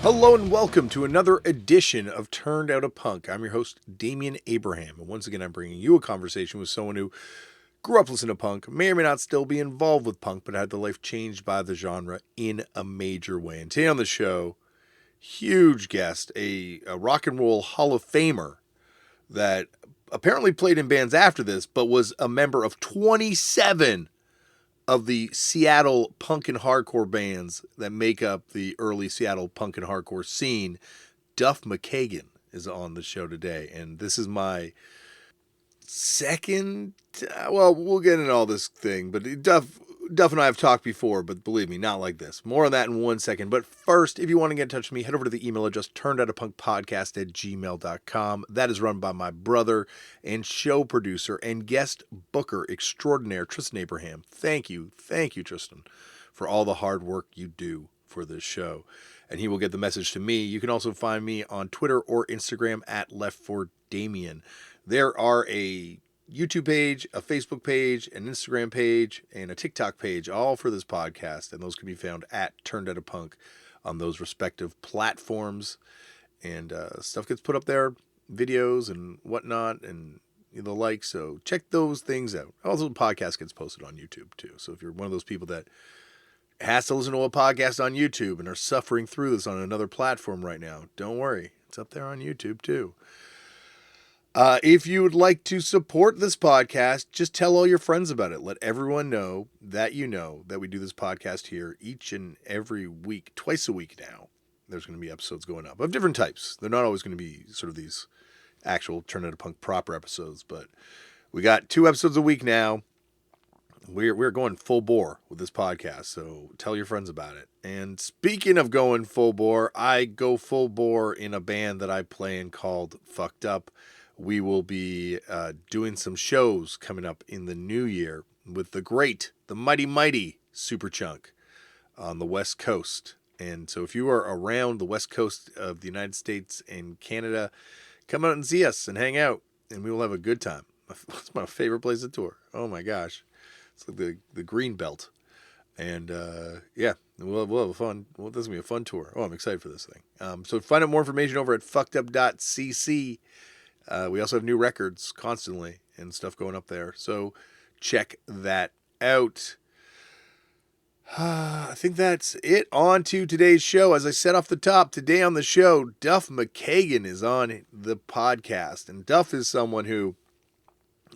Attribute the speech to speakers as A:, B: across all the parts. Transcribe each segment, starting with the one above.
A: Hello and welcome to another edition of Turned Out a Punk. I'm your host, Damian Abraham, and once again I'm bringing you a conversation with someone who grew up listening to punk, may or may not still be involved with punk, but had their life changed by the genre in a major way. And today on the show, huge guest, a rock and roll Hall of Famer that apparently played in bands after this, but was a member of 27 of the Seattle punk and hardcore bands that make up the early Seattle punk and hardcore scene. Duff McKagan is on the show today, and this is my second, well, we'll get into all this thing, but Duff and I have talked before, but believe me, not like this. More on that in 1 second. But first, if you want to get in touch with me, head over to the email address turnedoutapunkpodcast@gmail.com. That is run by my brother and show producer and guest booker extraordinaire, Tristan Abraham. Thank you, Tristan, for all the hard work you do for this show. And he will get the message to me. You can also find me on Twitter or Instagram at Left4Damian. There are a YouTube page, a Facebook page, an Instagram page, and a TikTok page, all for this podcast. And those can be found at Turned Out a Punk on those respective platforms. And stuff gets put up there, videos and whatnot, and the like. So check those things out. Also, the podcast gets posted on YouTube too. So if you're one of those people that has to listen to a podcast on YouTube and are suffering through this on another platform right now, don't worry. It's up there on YouTube too. If you would like to support this podcast, just tell all your friends about it. Let everyone know that we do this podcast here each and every week, twice a week now. There's going to be episodes going up of different types. They're not always going to be sort of these actual Turn Out a Punk proper episodes, but we got 2 episodes a week now. We're going full bore with this podcast, so tell your friends about it. And speaking of going full bore, I go full bore in a band that I play in called Fucked Up. We will be doing some shows coming up in the new year with the mighty Superchunk on the West Coast. And so if you are around the West Coast of the United States and Canada, come out and see us and hang out, and we will have a good time. It's my favorite place to tour. Oh my gosh. It's like the Green Belt. And yeah, we'll have fun. Well, this is going to be a fun tour. Oh, I'm excited for this thing. So find out more information over at fuckedup.cc. We also have new records constantly and stuff going up there. So check that out. I think that's it. On to today's show. As I said off the top, today on the show, Duff McKagan is on the podcast. And Duff is someone who,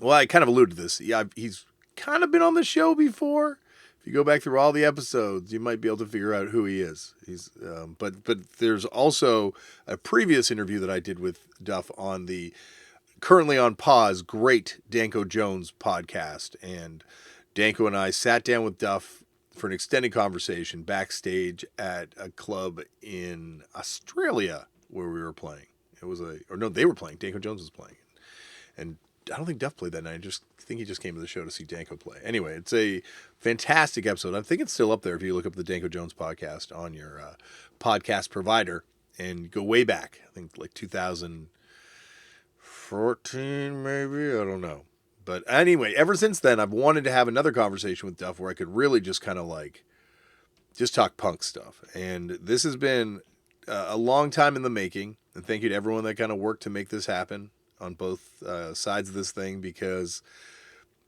A: well, I kind of alluded to this. Yeah, he's kind of been on the show before. If you go back through all the episodes, you might be able to figure out who he is. He's, but there's also a previous interview that I did with Duff on the currently on pause great Danko Jones podcast, and Danko and I sat down with Duff for an extended conversation backstage at a club in Australia where we were playing. They were playing. Danko Jones was playing, and I don't think Duff played that night. I think he just came to the show to see Danko play. Anyway, it's a fantastic episode. I think it's still up there if you look up the Danko Jones podcast on your podcast provider and go way back. I think like 2014 maybe. I don't know. But anyway, ever since then, I've wanted to have another conversation with Duff where I could really just kind of just talk punk stuff. And this has been a long time in the making. And thank you to everyone that kind of worked to make this happen on both sides of this thing, because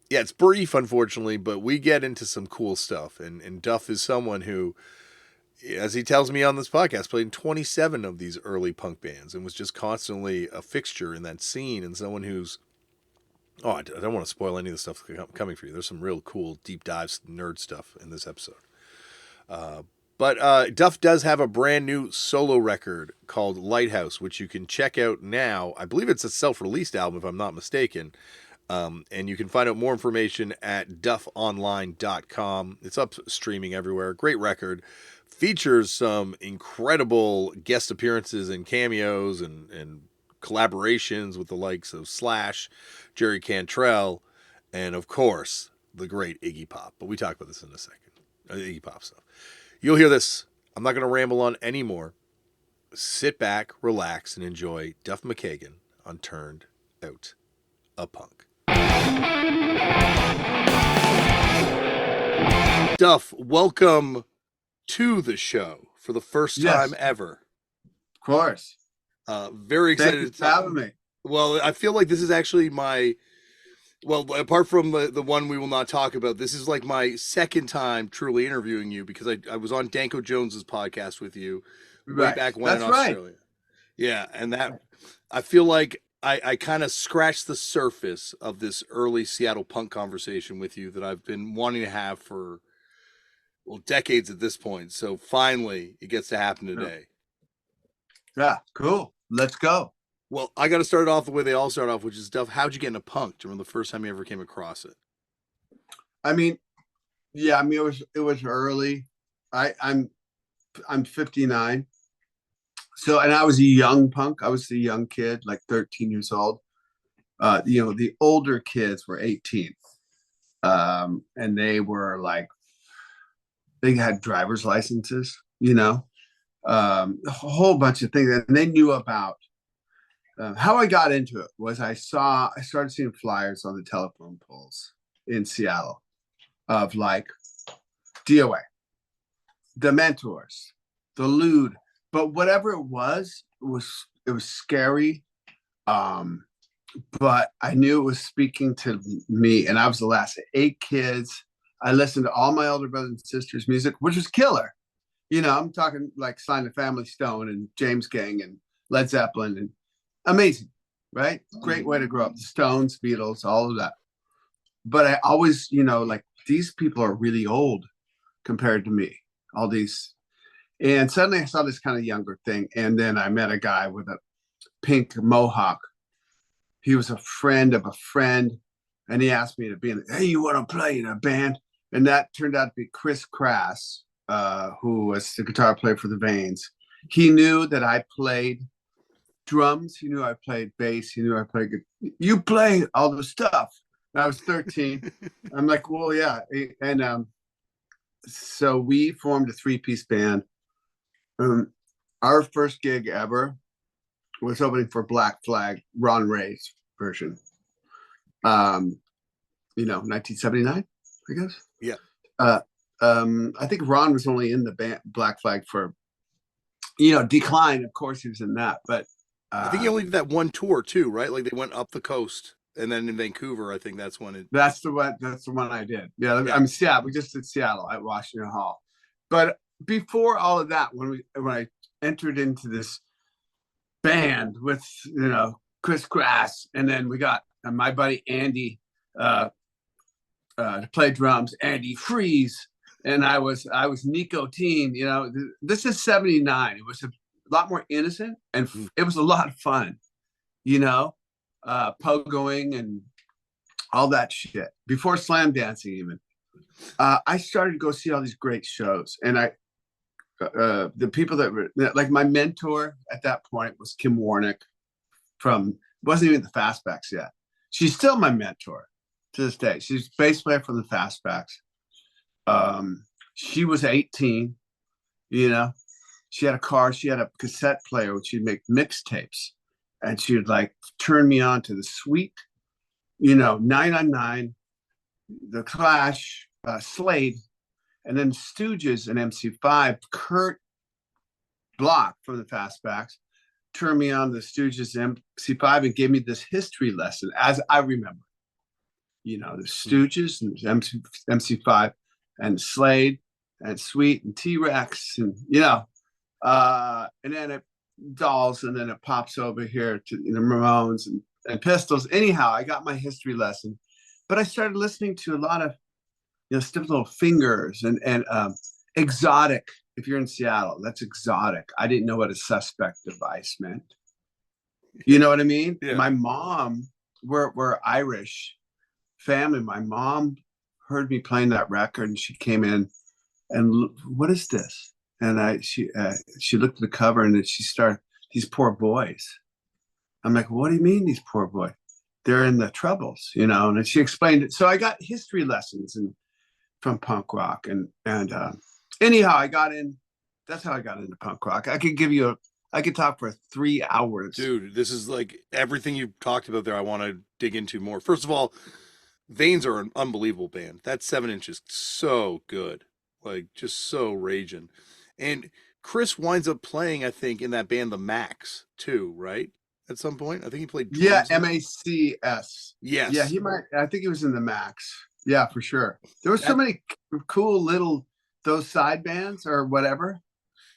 A: yeah, it's brief, unfortunately, but we get into some cool stuff. And Duff is someone who, as he tells me on this podcast, played in 27 of these early punk bands and was just constantly a fixture in that scene, and someone who's, I don't want to spoil any of the stuff coming for you. There's some real cool deep dives, nerd stuff in this episode. But Duff does have a brand new solo record called Lighthouse, which you can check out now. I believe it's a self-released album, if I'm not mistaken. And you can find out more information at duffonline.com. It's up streaming everywhere. Great record. Features some incredible guest appearances and cameos and collaborations with the likes of Slash, Jerry Cantrell, and of course, the great Iggy Pop. But we talk about this in a second. Iggy Pop stuff. You'll hear this. I'm not going to ramble on anymore. Sit back, relax, and enjoy Duff McKagan on Turned Out a Punk. Duff, welcome to the show for the first time ever.
B: course.
A: Very
B: Thank you
A: excited to
B: for
A: talk.
B: having me.
A: Well, I feel like this is actually my, well, apart from the one we will not talk about, this is like my second time truly interviewing you because I was on Danko Jones's podcast with you way
B: Right.
A: back when in
B: That's right.
A: Australia. Yeah, and that I feel like I kind of scratched the surface of this early Seattle punk conversation with you that I've been wanting to have for, well, decades at this point. So finally, it gets to happen
B: Yeah.
A: today.
B: Yeah. Cool. Let's go.
A: Well, I got to start it off the way they all start off, which is Duff. How'd you get into punk? Do you remember the first time you ever came across it?
B: I mean, yeah, I mean it was early. I'm 59. So and I was a young punk. I was a young kid, like 13 years old. The older kids were 18. And they were like they had driver's licenses, a whole bunch of things. And they knew about how I got into it was I started seeing flyers on the telephone poles in Seattle of like DOA, the mentors, the lewd, but whatever it was scary. Um, but I knew it was speaking to me, and I was the last of 8 kids. I listened to all my older brothers and sisters' music, which was killer. I'm talking like Sly and the Family Stone and James Gang and Led Zeppelin and amazing, right? Great way to grow up. The Stones, Beatles, all of that. But I always, like these people are really old compared to me. All these, and suddenly I saw this kind of younger thing, and then I met a guy with a pink mohawk. He was a friend of a friend, and he asked me to be in. Hey, you want to play in a band? And that turned out to be Chris Crass, who was the guitar player for the Veins. He knew that I played drums. He knew I played bass. He knew I played. You play all the stuff. And I was 13. I'm like, well, yeah. And so we formed a 3-piece band. Our first gig ever was opening for Black Flag, Ron Reyes version. 1979, I guess.
A: Yeah.
B: I think Ron was only in the band Black Flag for, Decline. Of course, he was in that, but
A: I think he only did that one tour too, right? Like they went up the coast and then in Vancouver, I think that's when it.
B: that's the one. That's the one I did. Yeah,
A: Yeah.
B: I mean, Seattle. We just did Seattle at Washington Hall. But before all of that, when I entered into this band with Chris Crass, and then we got my buddy Andy to play drums, Andy Freeze, and I was Nicotine. This is '79. It was a lot more innocent, and it was a lot of fun. Pogoing and all that shit before slam dancing even. I started to go see all these great shows, and the people that were like my mentor at that point was Kim Warnick from wasn't even the Fastbacks yet. She's still my mentor to this day. She's bass player from the Fastbacks. She was 18, she had a car, she had a cassette player which she'd make mixtapes, and she would like turn me on to the Sweet, 999, the Clash, Slade, and then Stooges and MC5. Kurt Block from the Fastbacks turned me on to the Stooges and MC5 and gave me this history lesson as I remember. The Stooges and MC5 and Slade and Sweet and T-Rex and and then it Dolls, and then it pops over here to Ramones and Pistols. Anyhow, I got my history lesson, but I started listening to a lot of Stiff Little Fingers and Exotic. If you're in Seattle, that's Exotic. I didn't know what a Suspect device meant. You know what I mean?
A: Yeah.
B: My mom, we're Irish family. My mom heard me playing that record, and she came in and what is this? And she looked at the cover, and then she started, these poor boys. I'm like, what do you mean these poor boys? They're in the Troubles, and then she explained it. So I got history lessons from punk rock, and anyhow, I got in. That's how I got into punk rock. I could talk for 3 hours.
A: Dude, this is like everything you talked about there. I want to dig into more. First of all, Veins are an unbelievable band. That 7 inch is so good, like just so raging. And Chris winds up playing, I think, in that band, the Max, too, right? At some point, I think he played
B: Yeah,
A: drums in it.
B: Macs. Yeah,
A: Yes,
B: he might. I think he was in the Max. Yeah, for sure. There were so
A: that
B: many cool little those side bands or whatever.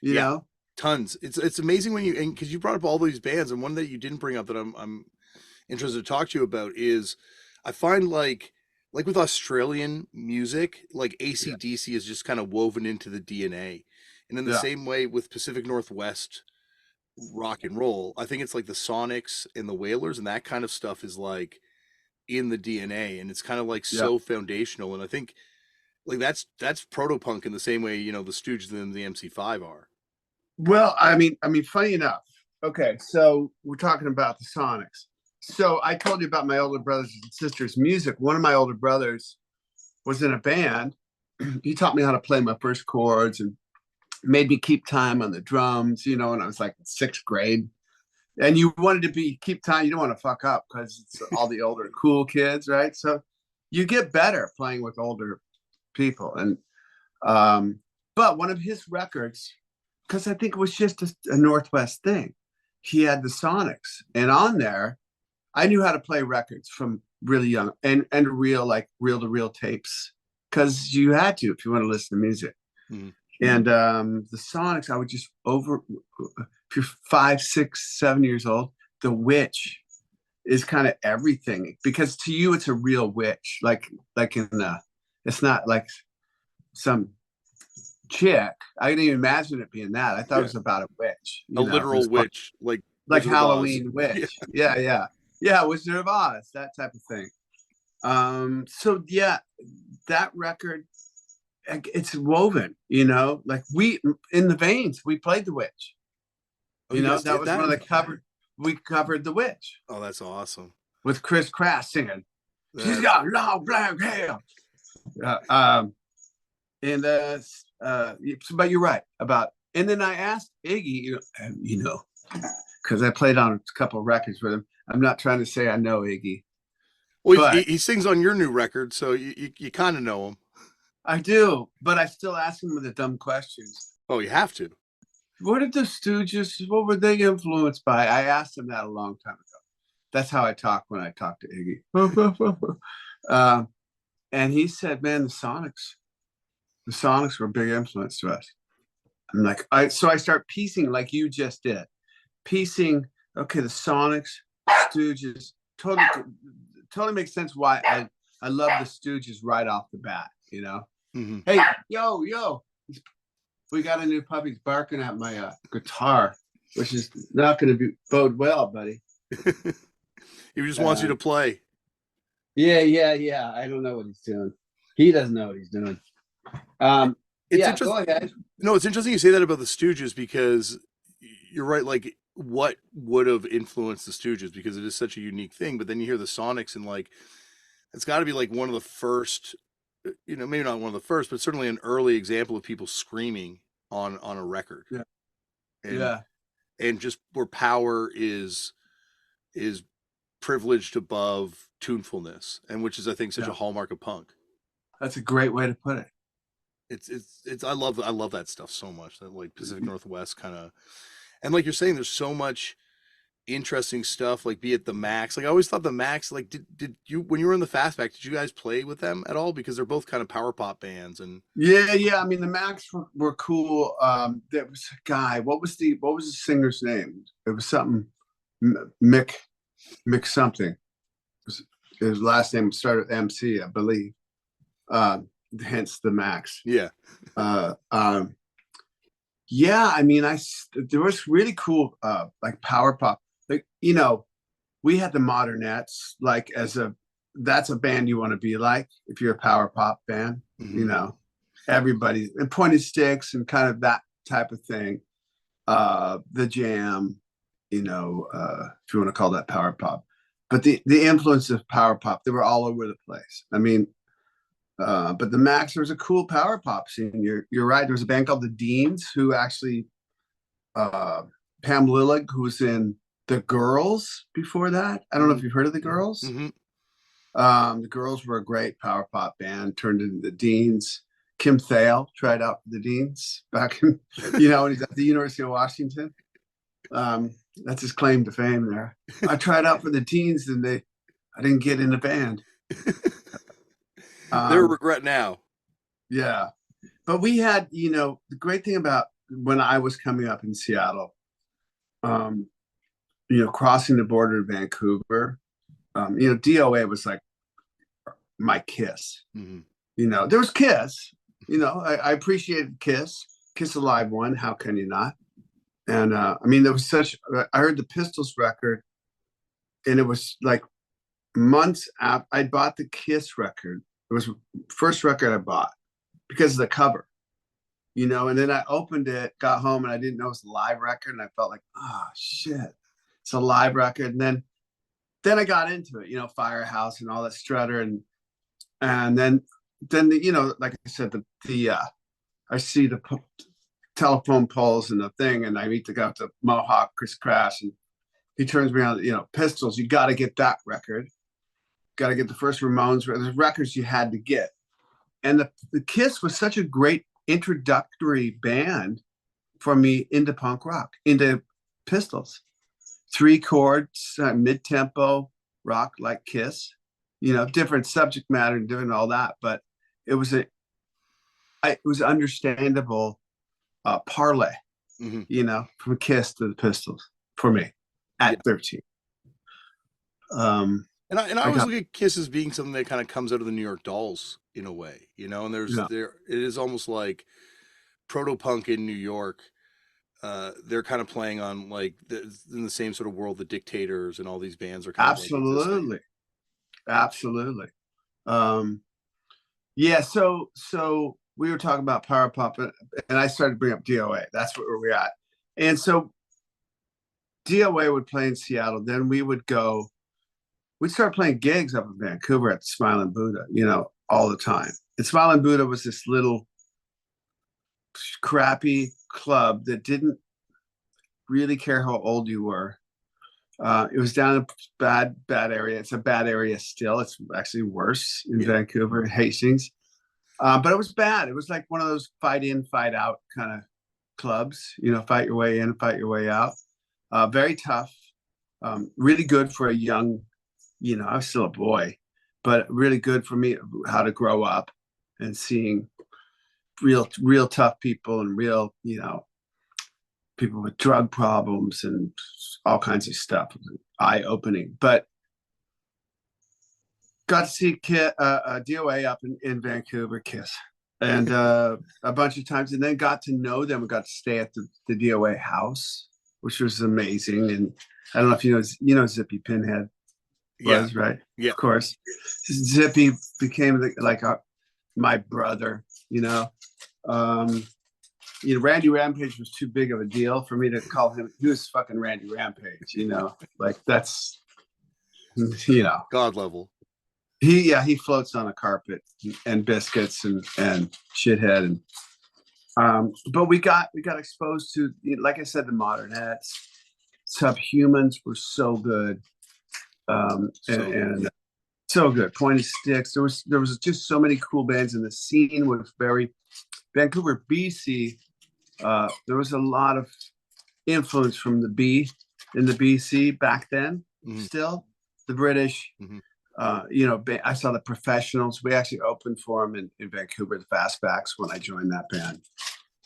B: You
A: yeah,
B: know.
A: tons. It's amazing when you and because you brought up all these bands, and one that you didn't bring up that I'm interested to talk to you about is I find like with Australian music, like
B: Yeah.
A: AC/DC is just kind of woven into the DNA. And in the
B: Yeah.
A: same way with Pacific Northwest rock and roll, I think it's like the Sonics and the Wailers and that kind of stuff is like in the DNA, and it's kind of like
B: Yeah.
A: so foundational. And I think like that's proto punk in the same way, the Stooges and the MC5 are.
B: Well, I mean, funny enough. Okay, so we're talking about the Sonics. So I told you about my older brothers and sisters' music. One of my older brothers was in a band. He taught me how to play my first chords and made me keep time on the drums, and I was like sixth grade. And you wanted to be keep time, you don't want to fuck up because it's all the older cool kids, right? So you get better playing with older people. And but one of his records, because I think it was just a Northwest thing, he had the Sonics. And on there, I knew how to play records from really young and real, like reel to reel tapes, because you had to if you want to listen to music.
A: Mhm.
B: And the Sonics, I would just if you're 5, 6, 7 years old, the witch is kind of everything because to you it's a real witch, like in the, it's not like some chick. I didn't even imagine it being that. I thought it
A: Yeah,
B: was about a witch.
A: a
B: It was
A: literal witch, like
B: like
A: Wizard of Oz.
B: Halloween
A: Yeah.
B: witch. Yeah, yeah, yeah. Wizard of Oz, that type of thing. So yeah, that record, it's woven. Like we in the veins, we played the witch.
A: Oh, you guys
B: That
A: did
B: was
A: that?
B: one of the cover. We covered the witch
A: Oh, that's awesome.
B: with Chris Crass singing. She's
A: That's
B: got long black hair. Uh, and but you're right about. And then I asked Iggy, because I played on a couple of records with him. I'm not trying to say I know Iggy,
A: well, he,
B: but
A: he sings on your new record, so you kind of know him.
B: I do. But I still ask him the dumb questions.
A: Oh, you have to.
B: What did the Stooges? What were they influenced by? I asked him that a long time ago. That's how I talk when I talk to Iggy. And he said, "Man, the Sonics were a big influence to us." I'm like, so I start piecing like you just did, piecing. Okay, the Sonics, Stooges, totally makes sense why I love the Stooges right off the bat.
A: Hmm.
B: Hey, yo, we got a new puppy barking at my guitar, which is not going to bode well, buddy.
A: He just wants you to play.
B: Yeah. I don't know what he's doing. He doesn't know what he's doing.
A: It's
B: Yeah, go
A: interesting.
B: ahead.
A: No, it's interesting you say that about the Stooges because you're right. Like, what would have influenced the Stooges because it is such a unique thing. But then you hear the Sonics and like it's got to be like one of the first. Maybe not one of the first, but certainly an early example of people screaming on a record,
B: Yeah,
A: and
B: yeah,
A: and just where power is privileged above tunefulness, and which is I think such
B: yeah.
A: a hallmark of punk.
B: That's a great way to put it.
A: It's I love that stuff so much. That like Pacific Northwest kind of, and like you're saying, there's so much interesting stuff. Like be it the Max. Like I always thought the Max. Like did you when you were in the Fastback? Did you guys play with them at all? Because they're both kind of power pop bands. And
B: Yeah. I mean, the Macs were cool. There was a guy. What was the singer's name? It was something Mick something. His last name started with MC, I believe. Hence the Max.
A: yeah,
B: Uh, um, yeah, I mean, there was really cool like power pop. Like we had the Modernettes. Like that's a band you want to be like if you're a power pop band.
A: hmm
B: Everybody and Pointed Sticks and kind of that type of thing. The Jam, if you want to call that power pop. But the influence of power pop, they were all over the place. I mean, but the Max, there was a cool power pop scene. You're right. There was a band called the Deans who actually Pam Lillig, who was in the Girls before that. I don't know if you've heard of the Girls.
A: hmm
B: The Girls were a great power pop band, turned into the Deans. Kim Thale tried out for the Deans back in, when he's at the University of Washington. That's his claim to fame there. I tried out for the Deans and I didn't get in the band.
A: They're a regret now.
B: Yeah. But we had, the great thing about when I was coming up in Seattle, crossing the border to Vancouver, DOA was like my Kiss.
A: Mm-hmm.
B: There was Kiss. I appreciated Kiss Alive One. How can you not? And there was I heard the Pistols record, and it was like months after I bought the Kiss record. It was the first record I bought because of the cover, and then I opened it, got home, and I didn't know it was a live record, and I felt like, oh shit, it's a live record. And then I got into it, Firehouse and all that Strutter, and then like I said, I see the telephone poles and the thing, and I meet the guy with the Mohawk, Chris Crash, and he turns me on, Pistols, you got to get that record. Got to get the first Ramones. There's records you had to get. And the Kiss was such a great introductory band for me into punk rock, into Pistols. 3 chords, mid-tempo rock like Kiss, different subject matter and different all that. But it was it was understandable parlay, from Kiss to the Pistols for me at 13.
A: And I always look at Kiss as being something that kind of comes out of the New York Dolls in a way, and it is almost like proto-punk in New York. They're kind of playing on like in the same sort of world the Dictators and all these bands are kind
B: absolutely, of absolutely. Yeah. So we were talking about power pop, and I started to bring up DOA. That's where we're at. And so DOA would play in Seattle. Then we'd start playing gigs up in Vancouver at the Smiling Buddha, all the time. And Smiling Buddha was this little crappy club that didn't really care how old you were. It was down in a bad area. It's a bad area still. It's actually worse in Vancouver, Hastings. But it was bad. It was like one of those fight in, fight out kind of clubs, fight your way in, fight your way out. Very tough. Really good for a young, I was still a boy, but really good for me how to grow up and seeing real tough people and real, people with drug problems and all kinds of stuff. Eye-opening. But got to see DOA up in Vancouver, Kiss, and a bunch of times, and then got to know them. We got to stay at the DOA house, which was amazing. And I don't know if you know Zippy Pinhead. Was right,
A: yeah,
B: of course. Zippy became my brother. Randy Rampage was too big of a deal for me to call him. He was fucking Randy Rampage. That's
A: God level.
B: He floats on a carpet and biscuits and shithead and but we got exposed to, like I said, the Modernettes. Subhumans were so good. And so good. Pointy Sticks. There was just so many cool bands, and the scene was very Vancouver, BC. There was a lot of influence from the BC back then. Mm-hmm. Still, the British. Mm-hmm. I saw the Professionals. We actually opened for them in Vancouver, the Fastbacks, when I joined that band.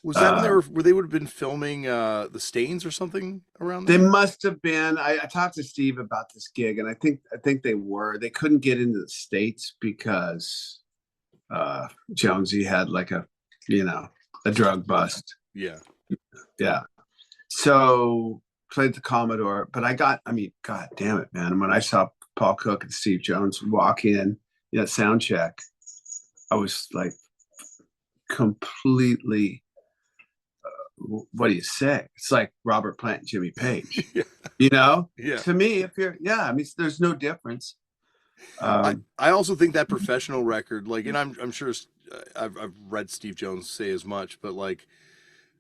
A: Was that when they would have been filming the Stains or something around there?
B: They must have been. I talked to Steve about this gig, and I think they were. They couldn't get into the States because Jonesy had like a drug bust.
A: Yeah.
B: Yeah. So played the Commodore, but God damn it, man. When I saw Paul Cook and Steve Jones walk in, sound check, I was like completely, what do you say? It's like Robert Plant and Jimmy Page,
A: Yeah.
B: To me, there's no difference.
A: I also think that Professional record, and I'm sure I've read Steve Jones say as much, but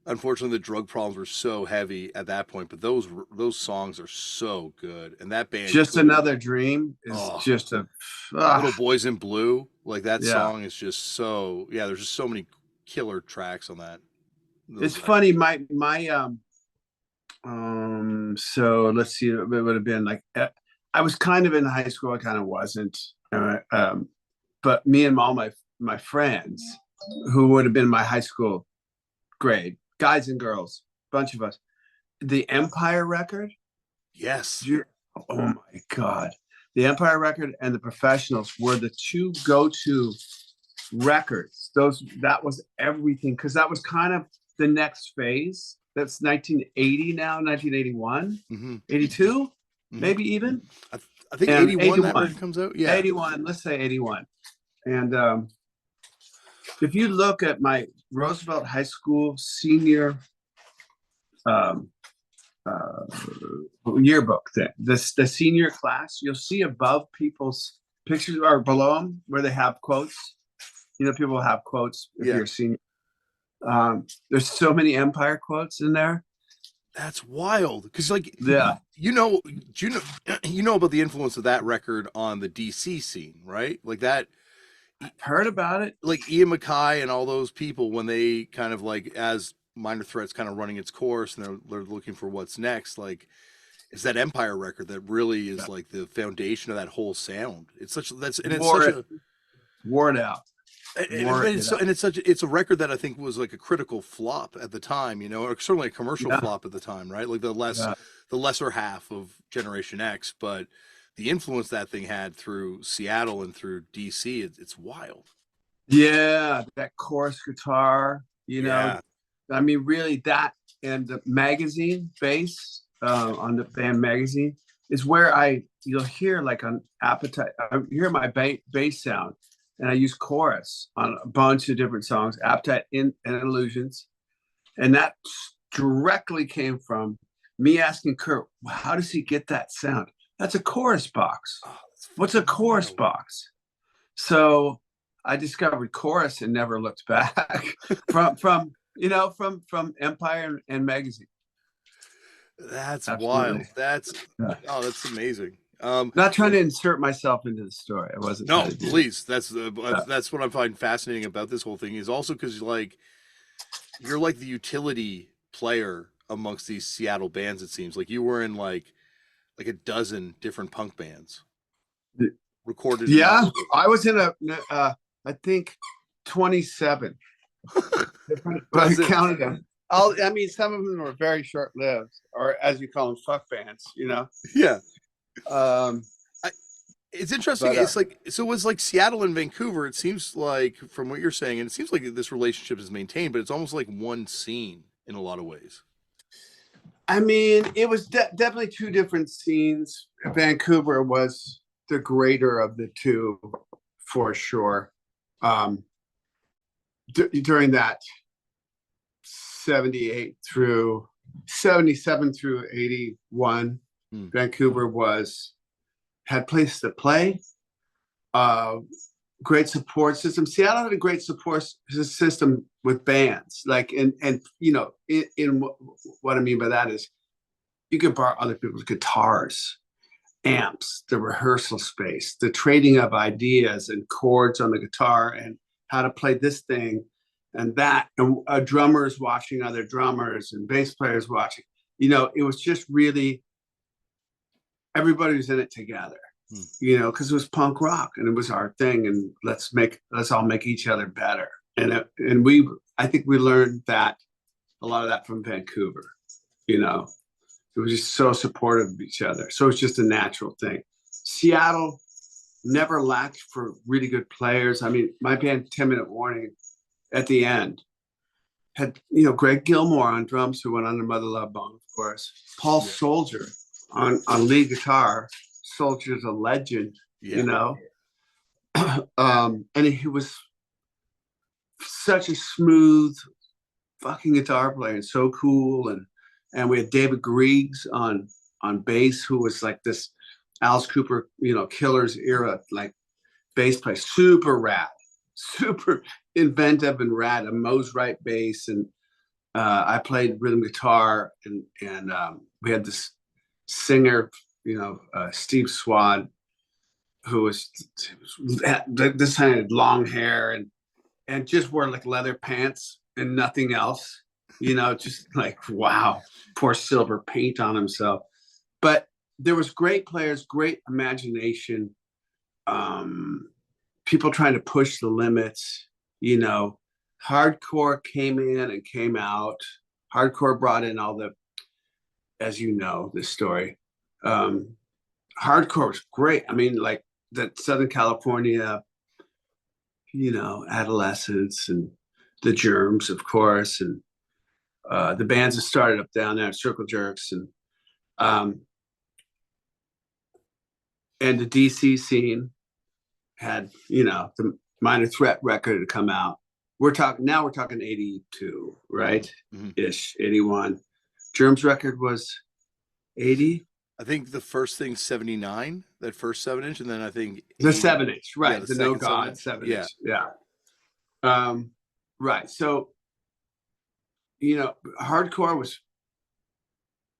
A: unfortunately the drug problems were so heavy at that point, but those songs are so good, and that band
B: Just Another Dream is just a
A: Little Boys in Blue, that song is just so, there's just so many killer tracks on that.
B: It's funny. So let's see. It would have been like I was kind of in high school. I kind of wasn't. But me and all my friends who would have been my high school grade, guys and girls, bunch of us. The Empire record.
A: Yes.
B: Oh my God. The Empire record and the Professionals were the two go-to records. That was everything, because that was kind of the next phase. That's 1980 now, 1981, 82, maybe even.
A: I think 81 that record comes out. Yeah.
B: 81, let's say 81. And if you look at my Roosevelt High School senior yearbook thing, the senior class, you'll see above people's pictures or below them where they have quotes. You know, people have quotes if you're a senior. There's so many Empire quotes in there.
A: That's wild, because like,
B: yeah,
A: you know about the influence of that record on the DC scene, right? Like that.
B: I've heard about it.
A: Like Ian MacKaye and all those people, when they kind of like, as Minor Threat's kind of running its course and they're looking for what's next, like it's that Empire record that really is like the foundation of that whole sound. It's such
B: wore it out.
A: It's a record that I think was like a critical flop at the time, you know, or certainly a commercial flop at the time, right? Like the lesser half of Generation X, but the influence that thing had through Seattle and through DC, it's wild.
B: Yeah, that chorus guitar, you know, I mean, really that, and the magazine bass on the band magazine is where you'll hear like on Appetite, I hear my bass sound, and I use chorus on a bunch of different songs, Appetite and Illusions. And that directly came from me asking Kurt, how does he get that sound? That's a chorus box. What's a chorus box? So I discovered chorus and never looked back from Empire and magazine.
A: That's wild. That's amazing.
B: Not trying to insert myself into the story. I wasn't.
A: No, please. That's what I find fascinating about this whole thing, is also because like you're like the utility player amongst these Seattle bands. It seems like you were in like a dozen different punk bands recorded.
B: Yeah, I was in I think 27. I counted them. I mean, some of them were very short-lived, or as you call them, fuck bands. You know.
A: Yeah. It's interesting. It's like, so it's like Seattle and Vancouver. It seems like, from what you're saying, and it seems like this relationship is maintained, but it's almost like one scene in a lot of ways.
B: I mean, it was definitely two different scenes. Vancouver was the greater of the two, for sure. During that 78 through 77 through 81, Vancouver had places to play, great support system. Seattle had a great support system with bands, like, and you know, in what I mean by that is you could borrow other people's guitars, amps, the rehearsal space, the trading of ideas and chords on the guitar, and how to play this thing and that, and drummers watching other drummers and bass players watching. You know, it was just really, everybody was in it together, you know, because it was punk rock and it was our thing, and let's all make each other better. And I think we learned that, a lot of that, from Vancouver. You know, it was just so supportive of each other. So it's just a natural thing. Seattle never lacked for really good players. I mean, my band 10 Minute Warning at the end had, you know, Greg Gilmore on drums, who went on to Mother Love Bone, of course. Paul Soldier on lead guitar. Soldier's a legend, you know. And he was such a smooth fucking guitar player and so cool. And we had David Griggs on bass, who was like this Alice Cooper, you know, Killers era, like bass player, super rad, super inventive and rad, a Mose Wright bass. And I played rhythm guitar, and we had this singer, you know, Steve Swad, who was this kind of long hair, and and just wore like leather pants and nothing else. Just like, wow, poor Silver paint on himself. But there was great players, great imagination, people trying to push the limits. Hardcore came in and came out. Hardcore brought in all the, as you know, this story. Hardcore was great. I mean, like that Southern California, adolescence and the Germs, of course, and the bands that started up down there, Circle Jerks, and the DC scene had, the Minor Threat record had come out. We're talking 82, right?
A: Mm-hmm.
B: Ish, 81. Germs record was 80.
A: I think the first thing's 79, that first 7-inch, and then I think
B: the 7-inch, right?
A: Yeah,
B: the No God 7-inch, yeah. Right. So, hardcore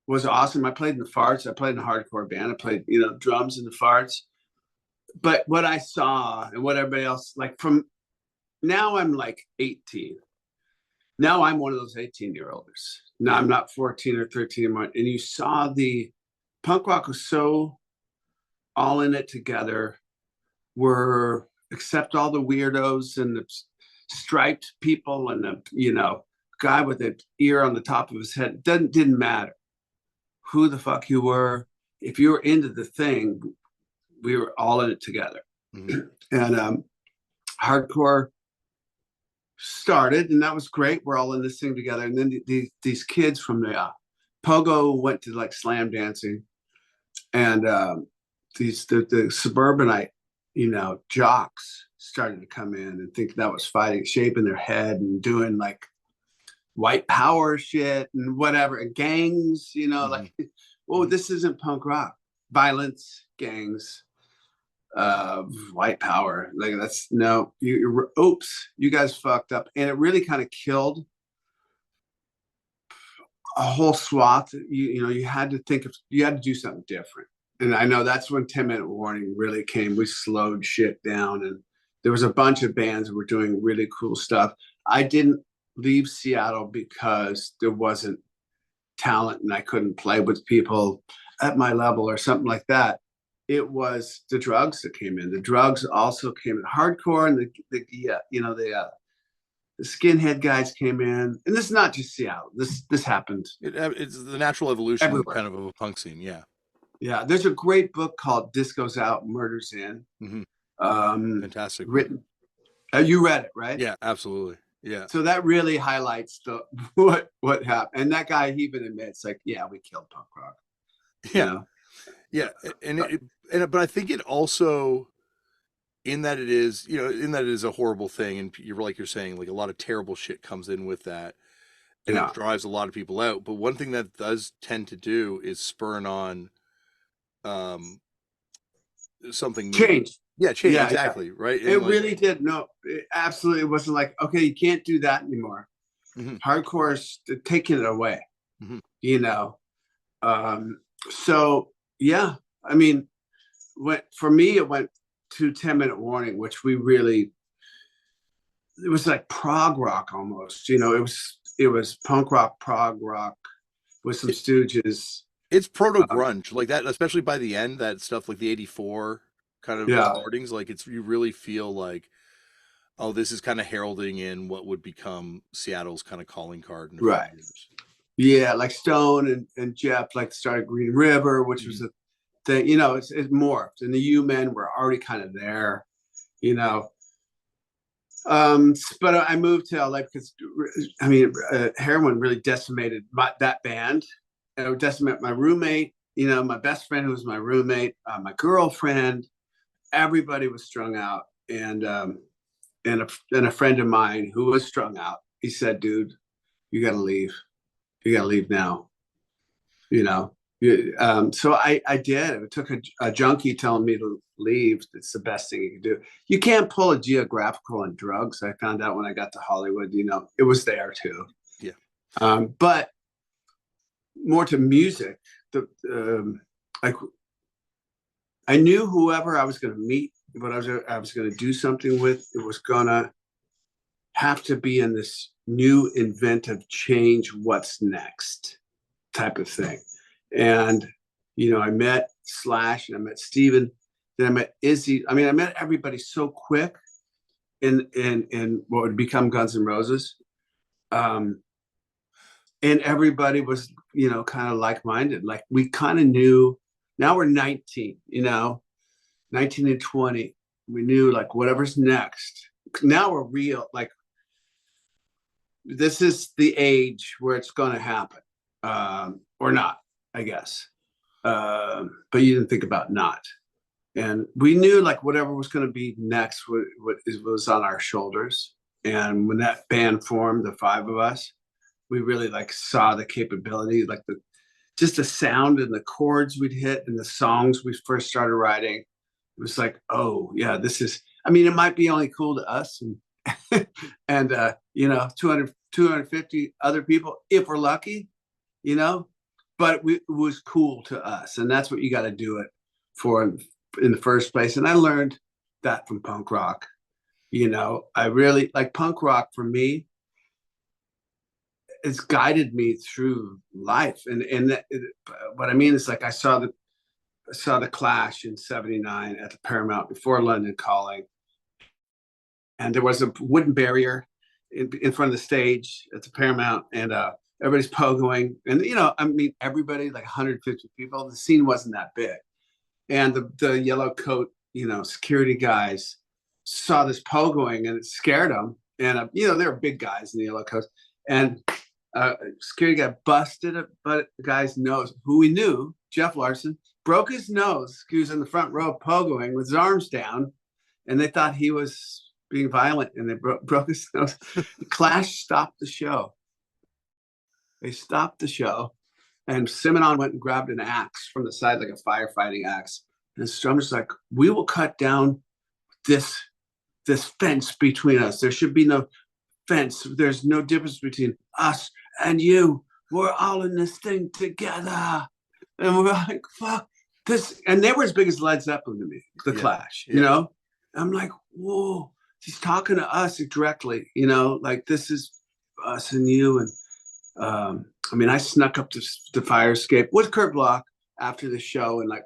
B: was awesome. I played in the Fartz. I played in a hardcore band. I played, drums in the Fartz. But what I saw and what everybody else, like, from now, I'm like 18. Now I'm one of those 18-year-olds. Now I'm not 14 or 13 anymore. And you saw the punk rock was so all in it together, except all the weirdos and the striped people and the, guy with the ear on the top of his head. It didn't matter who the fuck you were. If you were into the thing, we were all in it together. Mm-hmm. And hardcore started, and that was great. We're all in this thing together. And then these kids from the Pogo went to like slam dancing, and the suburbanite, jocks started to come in and think that was fighting, shaping their head and doing like white power shit and whatever, and gangs, mm-hmm. like, well, this isn't punk rock. Violence, gangs, white power. Like, that's no, oops, you guys fucked up. And it really kind of killed a whole swath. You had to do something different. And I know that's when 10-Minute Warning really came. We slowed shit down, and there was a bunch of bands that were doing really cool stuff. I didn't leave Seattle because there wasn't talent and I couldn't play with people at my level or something like that. It was the drugs that came in. The drugs also came in. Hardcore and the skinhead guys came in. And this is not just Seattle. This happened.
A: It's the natural evolution
B: everywhere.
A: Kind of a punk scene. Yeah.
B: Yeah. There's a great book called Disco's Out, Murder's In.
A: Mm-hmm. Fantastic.
B: Written. You read it, right?
A: Yeah, absolutely. Yeah.
B: So that really highlights what happened. And that guy, he even admits, like, yeah, we killed punk rock.
A: Yeah. Yeah. But I think it also, in that it is a horrible thing. And you're saying, like, a lot of terrible shit comes in with that. And it drives a lot of people out. But one thing that does tend to do is spurn on something new.
B: Change.
A: Yeah, change. Yeah, exactly. Yeah. Right.
B: It really did. No, it absolutely wasn't like, okay, you can't do that anymore. Mm-hmm. Hardcore is taking it away. Mm-hmm. So yeah, I mean, for me, it went to 10-Minute Warning, which it was like prog rock almost. It was punk rock, prog rock with some Stooges.
A: It's proto grunge like that, especially by the end. That stuff like the '84 kind of recordings, like you really feel like, oh, this is kind of heralding in what would become Seattle's kind of calling card in a few years.
B: Yeah, like Stone and Jeff like started Green River, which was a thing. It morphed, and the U-Men were already kind of there. But I moved to LA because, heroin really decimated that band. It would decimate my roommate, my best friend who was my roommate, my girlfriend. Everybody was strung out, and a friend of mine who was strung out, he said, "Dude, you got to leave. You got to leave now." So I did. It took a junkie telling me to leave. It's the best thing you can do. You can't pull a geographical on drugs. I found out when I got to Hollywood. It was there too.
A: Yeah.
B: But more to music. I knew whoever I was going to meet, but I was going to do something with, it was gonna have to be in this new inventive change, what's next type of thing. And, I met Slash and I met Steven, then I met Izzy. I mean, I met everybody so quick in what would become Guns N' Roses. And everybody was, kind of like-minded. Like we kind of knew, now we're 19, 19 and 20. We knew like whatever's next. Now we're real, like this is the age where it's going to happen, or not, I guess. But you didn't think about not. And we knew like whatever was going to be next was on our shoulders. And when that band formed, the five of us, we really like saw the capability, like just the sound and the chords we'd hit and the songs we first started writing. It was like, oh yeah, this is. I mean, it might be only cool to us and and 250 other people if we're lucky, but it was cool to us, and that's what you got to do it for in the first place. And I learned that from punk rock. I really like punk rock for me. It's guided me through life, and what I mean is like I saw the Clash in '79 at the Paramount before London Calling, and there was a wooden barrier in front of the stage at the Paramount, and everybody's pogoing, and I mean everybody, like 150 people. The scene wasn't that big, and the yellow coat, security guys saw this pogoing, and it scared them, and they were big guys in the yellow coats, and security guy busted the guy's nose, who we knew, Jeff Larson, broke his nose. He was in the front row pogoing with his arms down, and they thought he was being violent, and they broke his nose. The Clash stopped the show. They stopped the show, and Simonon went and grabbed an axe from the side, like a firefighting axe. And Strummer's like, we will cut down this fence between us. There should be no fence. There's no difference between us and you. We're all in this thing together. And we're like, fuck this. And they were as big as Led Zeppelin to me, the Clash, I'm like, whoa, he's talking to us directly, like this is us and you. And I mean, I snuck up to the fire escape with Kurt Bloch after the show, and like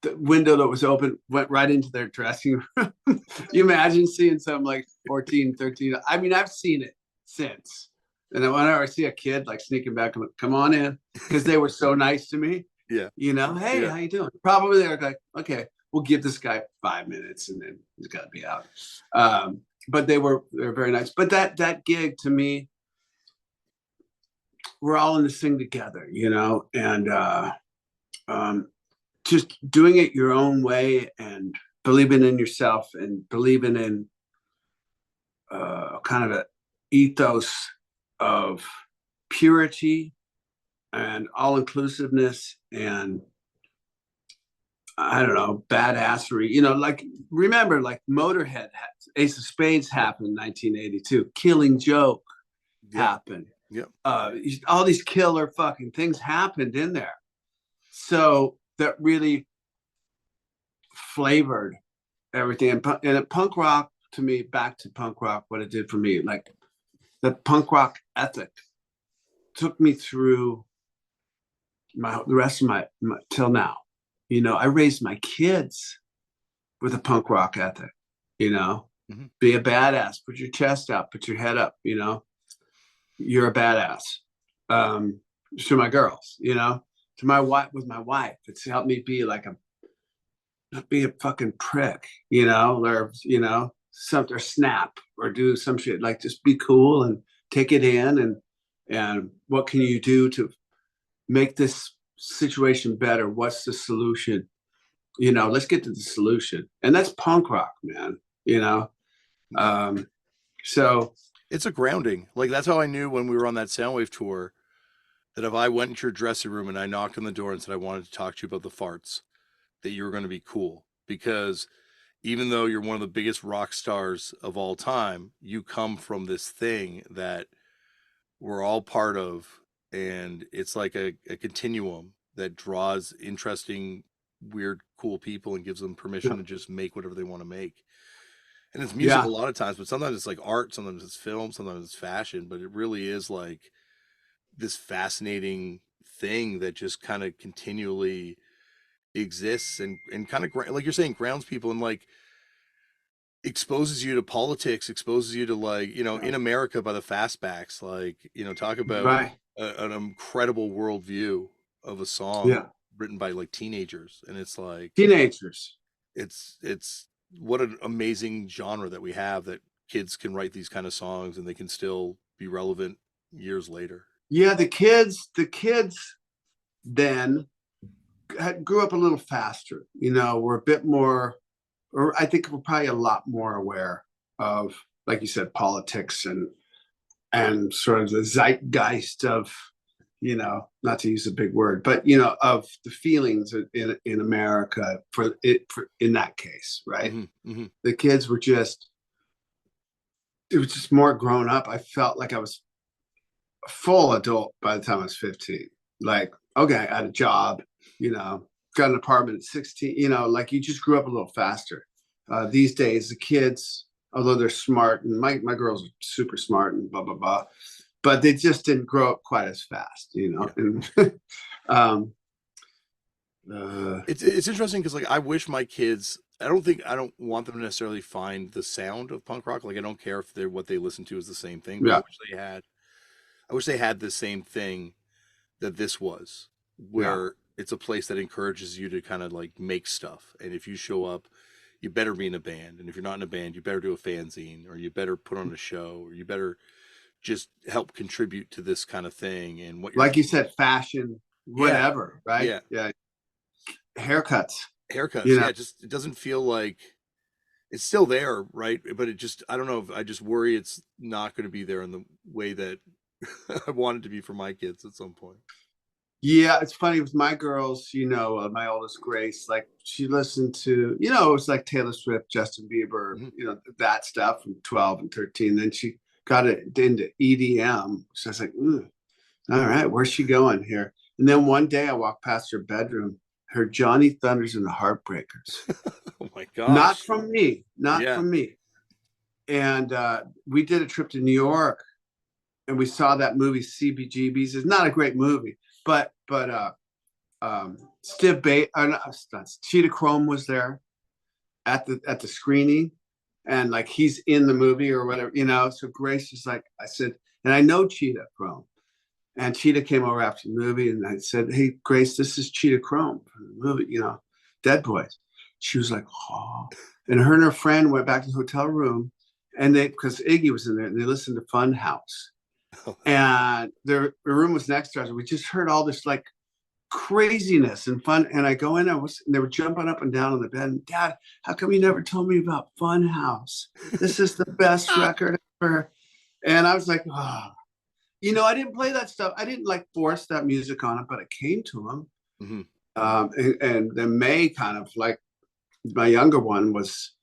B: the window that was open went right into their dressing room. You imagine seeing some like 14, 13. I mean, I've seen it since. And then whenever I see a kid like sneaking back, I'm like, come on in, because they were so nice to me.
A: Yeah.
B: Hey, how you doing? Probably they're like, okay, we'll give this guy 5 minutes and then he's got to be out. But they're very nice. But that gig to me, we're all in this thing together, and just doing it your own way and believing in yourself and believing in kind of an ethos of purity and all-inclusiveness and, I don't know, badassery. Like, remember, like Motorhead, Ace of Spades happened in 1982. Killing Joke happened.
A: Yeah.
B: All these killer fucking things happened in there. So that really flavored everything. And punk rock, to me, back to punk rock, what it did for me, like the punk rock ethic took me through the rest of my till now. I raised my kids with a punk rock ethic,
A: Mm-hmm.
B: Be a badass, put your chest out, put your head up, you're a badass. To my girls, to my wife, with my wife, it's helped me be like not be a fucking prick, or, something, or snap or do some shit, like just be cool and take it in. And what can you do to make this situation better? What's the solution? Let's get to the solution. And that's punk rock, man, so
A: it's a grounding. Like, that's how I knew when we were on that Soundwave tour that if I went into your dressing room and I knocked on the door and said I wanted to talk to you about the Fartz, that you were going to be cool. Because even though you're one of the biggest rock stars of all time, you come from this thing that we're all part of, and it's like a continuum that draws interesting, weird, cool people and gives them permission to just make whatever they want to make. And it's music a
B: Yeah,
A: lot of times, but sometimes it's like art, sometimes it's film, sometimes it's fashion, but it really is like this fascinating thing that just kind of continually exists and kind of like you're saying grounds people and like exposes you to politics, exposes you to like, in America by the Fastbacks, like, talk about
B: right.
A: an incredible worldview of a song
B: Yeah,
A: written by like teenagers. And it's like,
B: teenagers.
A: it's what an amazing genre that we have that kids can write these kind of songs and they can still be relevant years later.
B: Yeah, the kids then grew up a little faster. We're a bit more, or I think we're probably a lot more aware of, like you said, politics and sort of the zeitgeist of, not to use a big word, but of the feelings in America in that case, right?
A: Hmm. Hmm.
B: The kids were just, it was just more grown up. I felt like I was a full adult by the time I was 15. Like, okay, I had a job, got an apartment at 16, like you just grew up a little faster. These days, the kids, although they're smart, and my girls are super smart and blah, blah, blah, but they just didn't grow up quite as fast.
A: Yeah.
B: And um,
A: It's interesting because like I wish my kids. I don't want them to necessarily find the sound of punk rock. Like I don't care if they're what they listen to is the same thing, but
B: yeah,
A: I wish they had the same thing that this was,
B: yeah.
A: where it's a place that encourages you to kind of like make stuff. And if you show up, you better be in a band. And if you're not in a band, you better do a fanzine or you better put on a show or you better just help contribute to this kind of thing. And what you're,
B: Like you said, fashion,
A: yeah,
B: whatever, right?
A: yeah,
B: Yeah, haircuts,
A: haircuts.
B: you know.
A: Yeah, just it doesn't feel like it's still there, right? But it just, I don't know. If I just worry it's not going to be there in the way that I want it to be for my kids at some point.
B: Yeah, it's funny with my girls, my oldest Grace, like she listened to, it was like Taylor Swift, Justin Bieber,
A: Hmm.
B: that stuff from 12 and 13. Then she got it into EDM. So I was like, "Ooh, all right, where's she going here?" And then one day I walked past her bedroom, heard Johnny Thunders and the Heartbreakers.
A: Oh my
B: Not
A: gosh.
B: from me, not
A: Yeah.
B: from me. And we did a trip to New York and we saw that movie CBGB's. It's not a great movie, but Steve Bay, not, Cheetah Chrome was there at the screening, and like he's in the movie or whatever. So Grace is like, I said, and I know Cheetah Chrome, and Cheetah came over after the movie, and I said, "Hey, Grace, this is Cheetah Chrome from the movie, Dead Boys." She was like, "Oh," and her friend went back to the hotel room, and they because Iggy was in there, and they listened to Fun House, and their room was next to us. And we just heard all this like craziness and fun. And I go in and they were jumping up and down on the bed. And Dad, how come you never told me about Fun House? This is the best record ever. And I was like, oh, I didn't play that stuff. I didn't like force that music on it, but it came to him.
A: Hmm.
B: And then May kind of like my younger one was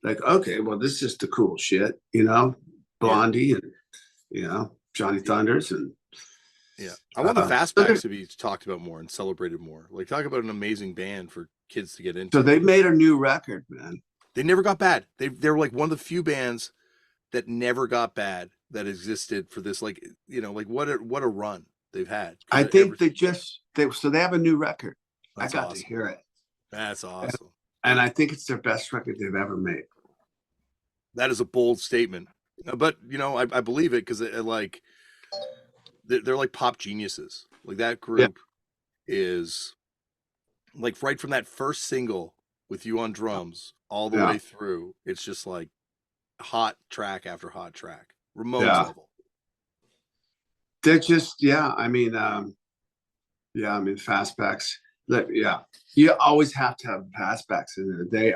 B: like, okay, well, this is the cool shit,
A: Yeah.
B: Blondie and, Johnny Thunders. And
A: Yeah. I want the
B: so
A: Fastbacks to be talked about more and celebrated more. Like, talk about an amazing band for kids to get
B: so
A: into.
B: they made a new record, man.
A: They never got bad. They were like one of the few bands that never got bad that existed for this. Like, like what a run they've had.
B: I
A: Because
B: think they have a new record. I
A: that's
B: got to
A: awesome.
B: hear it.
A: That's awesome.
B: And I think it's their best record they've ever made.
A: That is a bold statement. But, I believe it because like, they're like pop geniuses. Like, that
B: Yeah.
A: group is like right from that first single with you on drums all the
B: Yeah.
A: way through. It's just like hot track after hot track, Ramones
B: Yeah.
A: level.
B: They're just, fastbacks. Yeah. You always have to have fastbacks in there.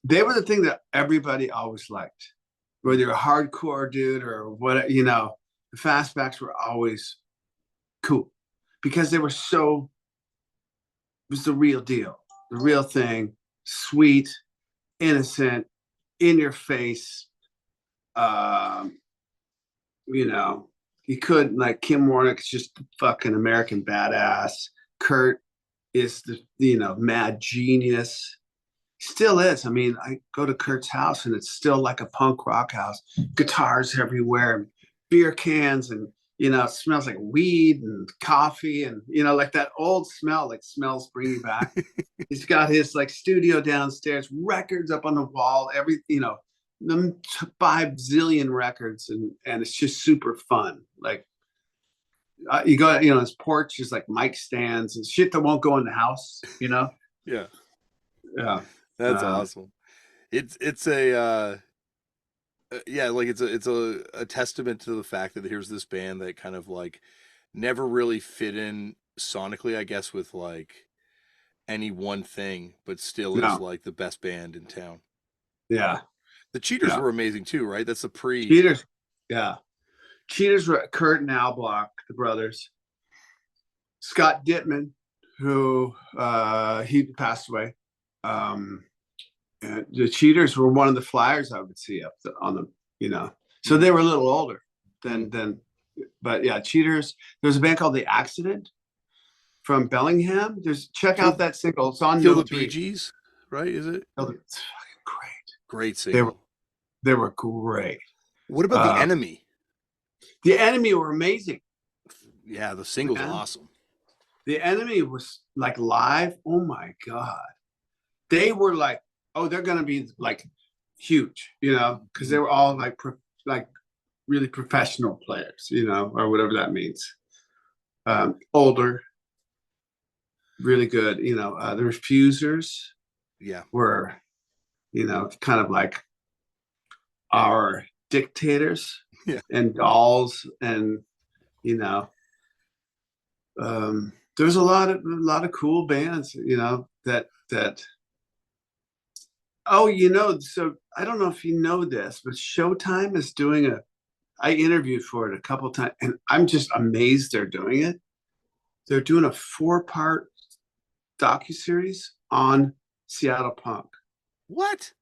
B: They were the thing that everybody always liked. Whether you're a hardcore dude or what, the fastbacks were always cool because they were it was the real deal, the real thing, sweet, innocent, in your face. Um, you could like Kim Warnick's just fucking American badass. Kurt is the mad genius. Still is. I mean, I go to Kurt's house and it's still like a punk rock house. Guitars everywhere, beer cans, and it smells like weed and coffee, and like that old smell, like smells bring you back. He's got his like studio downstairs, records up on the wall, them 5 zillion records, and it's just super fun. Like you go, his porch is like mic stands and shit that won't go in the house.
A: Yeah,
B: Yeah.
A: that's awesome. It's a yeah, like it's a testament to the fact that here's this band that kind of like never really fit in sonically, I guess, with like any one thing, but still is
B: No.
A: like the best band in town.
B: Yeah.
A: The Cheaters
B: Yeah.
A: were amazing too, right? That's the pre.
B: Cheaters. Yeah. Cheaters were Kurt and Al Block, the brothers. Scott Dittman, who he passed away. And the Cheaters were one of the flyers I would see on the, so they were a little older than, but yeah, Cheaters. There's a band called The Accident from Bellingham. Check out that single. It's on
A: Kill
B: No.
A: the Bee Gees, right? Is it?
B: It's fucking great.
A: Great single.
B: They were great.
A: What about The Enemy?
B: The Enemy were amazing.
A: Yeah, the single's awesome.
B: The Enemy was like live. Oh my God. They were like, oh, they're going to be like huge, because they were all like really professional players, or whatever that means. Older, really good, the Refusers were, kind of like our dictators and dolls, and, there's a lot of cool bands, that so I don't know if you know this, but Showtime is doing I interviewed for it a couple times, and I'm just amazed they're doing it. They're doing a 4-part docuseries on Seattle punk.
A: What?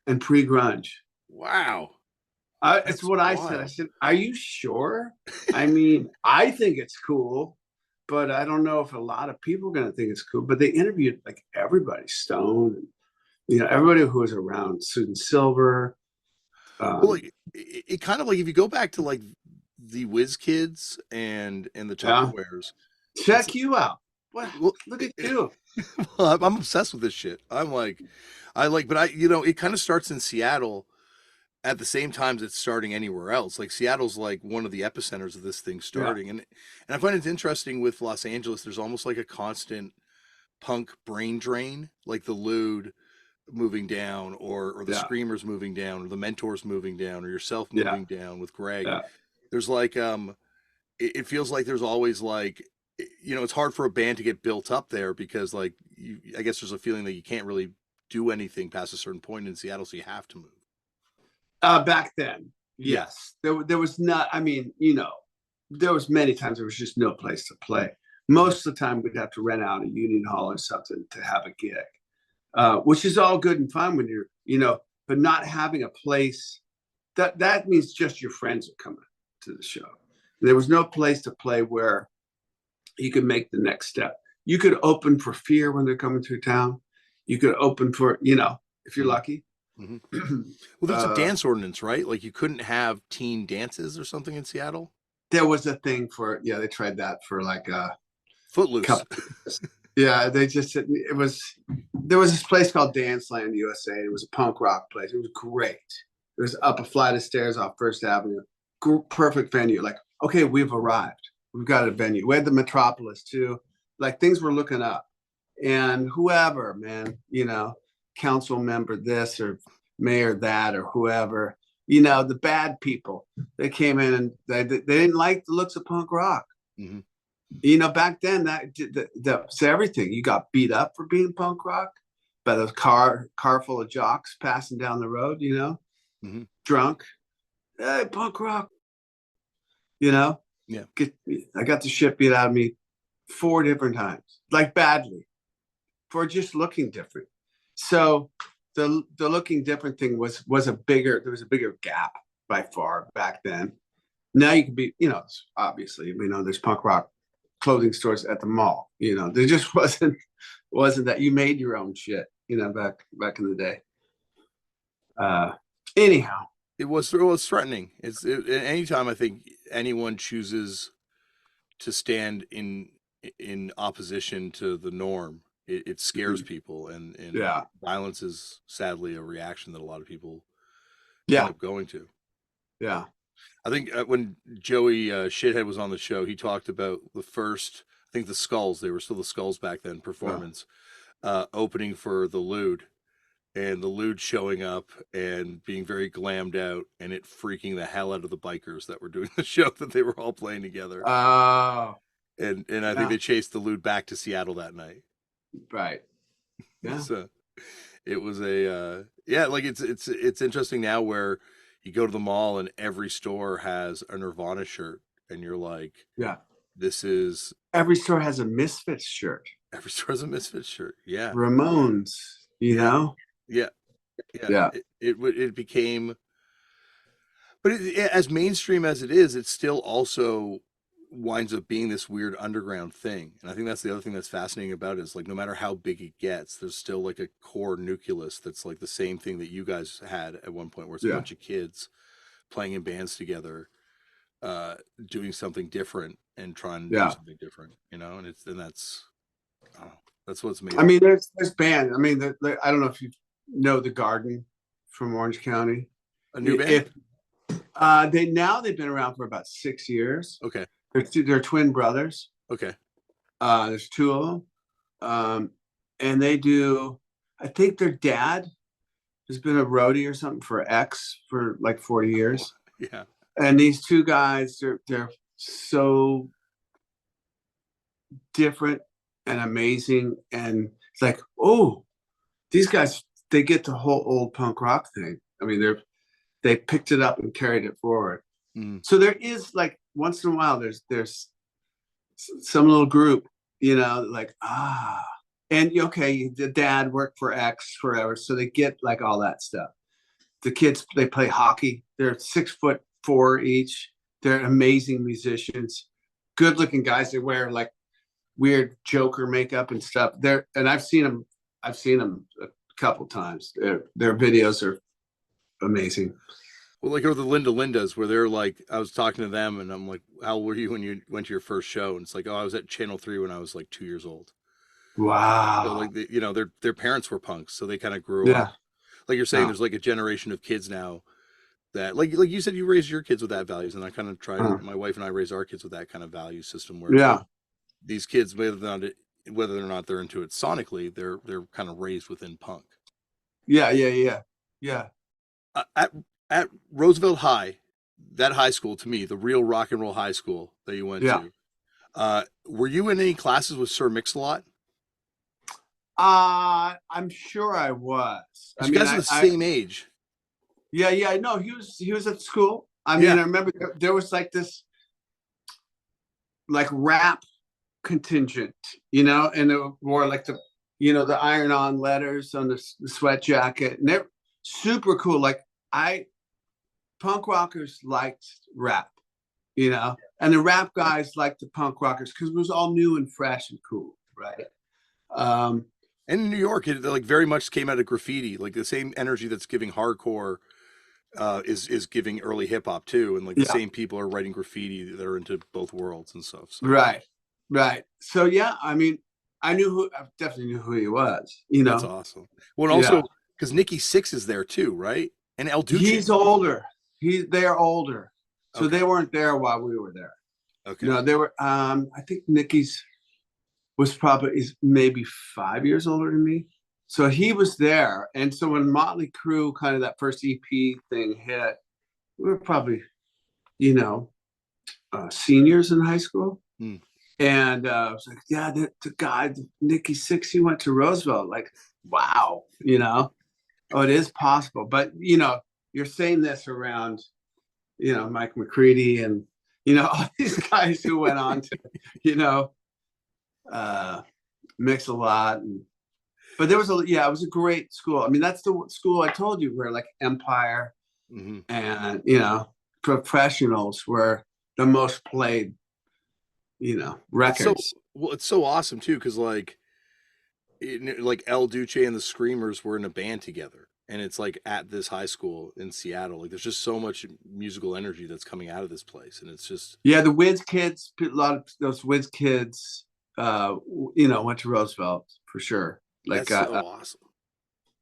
B: And pre-grunge.
A: Wow.
B: It's what wild. I said. I said, are you sure? I mean, I think it's cool, but I don't know if a lot of people are going to think it's cool. But they interviewed like everybody, Stone, and everybody who was around, Susan Silver.
A: Well, it kind of like if you go back to like the Whiz Kids and the Tupperwares.
B: Check you out. What? Look at you.
A: Well, I'm obsessed with this shit. But it kind of starts in Seattle at the same time as it's starting anywhere else. Like Seattle's like one of the epicenters of this thing starting. And I find it's interesting with Los Angeles, there's almost like a constant punk brain drain, like the Lewd moving down or the Screamers moving down or the Mentors moving down or yourself moving down with Greg. There's like it feels like there's always like it's hard for a band to get built up there because like I guess there's a feeling that you can't really do anything past a certain point in Seattle, so you have to move.
B: Back then, yes. There was not, I mean, there was many times there was just no place to play. Most of the time we'd have to rent out a Union Hall or something to have a gig, which is all good and fine when you're, but not having a place, that means just your friends are coming to the show. There was no place to play where you could make the next step. You could open for Fear when they're coming through town. You could open for, if you're lucky.
A: Mm-hmm. Well, there's a dance ordinance, right? Like you couldn't have teen dances or something in Seattle.
B: There was a thing for, they tried that for like
A: Footloose.
B: Yeah, they just, there was this place called Danceland USA. It was a punk rock place. It was great. It was up a flight of stairs off First Avenue. Perfect venue. Like, okay, we've arrived. We've got a venue. We had the Metropolis too. Like things were looking up. And whoever, man, council member this or mayor that or whoever, the bad people, they came in and they didn't like the looks of punk rock. Mm-hmm. Back then that's everything. You got beat up for being punk rock by the car full of jocks passing down the road, mm-hmm. Drunk. Hey, punk rock. Yeah. I got the shit beat out of me 4 different times, like badly, for just looking different. So the looking different thing there was a bigger gap by far back then. Now you can be, obviously, there's punk rock clothing stores at the mall. There just wasn't that. You made your own shit. back in the day. Anyhow,
A: It was threatening. Anytime I think anyone chooses to stand in opposition to the norm, it scares people, and
B: yeah,
A: violence is sadly a reaction that a lot of people end
B: yeah,
A: up going to.
B: yeah,
A: I think when Joey Shithead was on the show, he talked about the first, I think the Skulls, they were still the Skulls back then,
B: yeah.
A: performance, opening for the Lude, and the Lude showing up and being very glammed out, and it freaking the hell out of the bikers that were doing the show, that they were all playing together.
B: Oh,
A: And I think
B: yeah,
A: they chased the Lude back to Seattle that night.
B: right. Yeah,
A: So it was a yeah, like it's interesting now where you go to the mall and every store has a Nirvana shirt, and you're like,
B: yeah.
A: this is
B: Every store has a Misfits shirt.
A: every store has a Misfits shirt. Yeah,
B: Ramones,
A: yeah, yeah, yeah.
B: Yeah,
A: It became, but as mainstream as it is, it still also winds up being this weird underground thing. And I think that's the other thing that's fascinating about it, is like no matter how big it gets, there's still like a core nucleus that's like the same thing that you guys had at one point, where it's a
B: yeah,
A: bunch of kids playing in bands together, uh, doing something different and trying to do
B: yeah.
A: something different, and that's, oh, that's what's made
B: I
A: it.
B: mean, there's band. I mean, I don't know if you know the Garden from Orange County.
A: A new band?
B: If they've been around for about 6 years.
A: Okay.
B: They're twin brothers.
A: Okay.
B: There's two of them, and they do. I think their dad has been a roadie or something for X for like 40 years.
A: Yeah.
B: And these two guys, they're so different and amazing, and it's like, oh, these guys, they get the whole old punk rock thing. I mean, they picked it up and carried it forward.
A: Mm.
B: So there is, like, once in a while there's some little group, like, and okay, the dad worked for X forever, so they get like all that stuff. The kids, they play hockey. They're 6'4" each. They're amazing musicians, good looking guys. They wear like weird Joker makeup and stuff. I've seen them. I've seen them a couple times. Their videos are amazing.
A: Well, like, or the Linda Lindas, where they're like, I was talking to them, and I'm like, how old were you when you went to your first show? And it's like, oh, I was at Channel 3 when I was like 2 years old. So
B: Wow.
A: like, their parents were punks, so they kind of grew up.
B: Yeah.
A: Like you're saying,
B: Yeah.
A: there's like a generation of kids now that, like you said, you raised your kids with that values, and I kind of try to. My wife and I raise our kids with that kind of value system, where
B: Yeah.
A: these kids, whether or not they're into it sonically, they're kind of raised within punk.
B: Yeah. Yeah. Yeah. Yeah.
A: At Roosevelt High, that high school, to me, the real rock and roll high school that you went
B: Yeah.
A: to, were you in any classes with Sir Mix-a-Lot?
B: I'm sure I was. I
A: You
B: mean,
A: guys are the same age.
B: yeah, yeah. No, he was at school. I mean,
A: Yeah.
B: I remember there was like this, like, rap contingent, and they wore like the iron-on letters on the sweat jacket, and they're super cool. Like, punk rockers liked rap, and the rap guys liked the punk rockers because it was all new and fresh and cool, right?
A: And in New York, it like very much came out of graffiti. Like the same energy that's giving hardcore is giving early hip hop too, and like the
B: Yeah,
A: same people are writing graffiti that are into both worlds and stuff. So
B: right, right. So yeah, I mean, I definitely knew who he was.
A: that's awesome. Well, and
B: Yeah,
A: also because Nikki Sixx is there too, right? And El Duce.
B: he's older. They're older, so
A: Okay.
B: they weren't there while we were there.
A: Okay.
B: No, they were. I think Nikki's was probably maybe 5 years older than me. So he was there. And so when Motley Crue, kind of that first EP thing hit, we were probably, seniors in high school.
A: Hmm.
B: And I was like, yeah, the guy, Nikki Sixx, he went to Roosevelt. Like, wow, oh, it is possible. But, you're saying this around, Mike McCready and, all these guys who went on to, mix a lot. But it was a great school. I mean, that's the school I told you where like Empire
A: Mm-hmm.
B: and professionals were the most played records.
A: It's so awesome too, because like like El Duce and the Screamers were in a band together, and it's like at this high school in Seattle. Like there's just so much musical energy that's coming out of this place, and it's just
B: Yeah, the Wiz kids, a lot of those Wiz kids, went to Roosevelt for sure.
A: that's so awesome.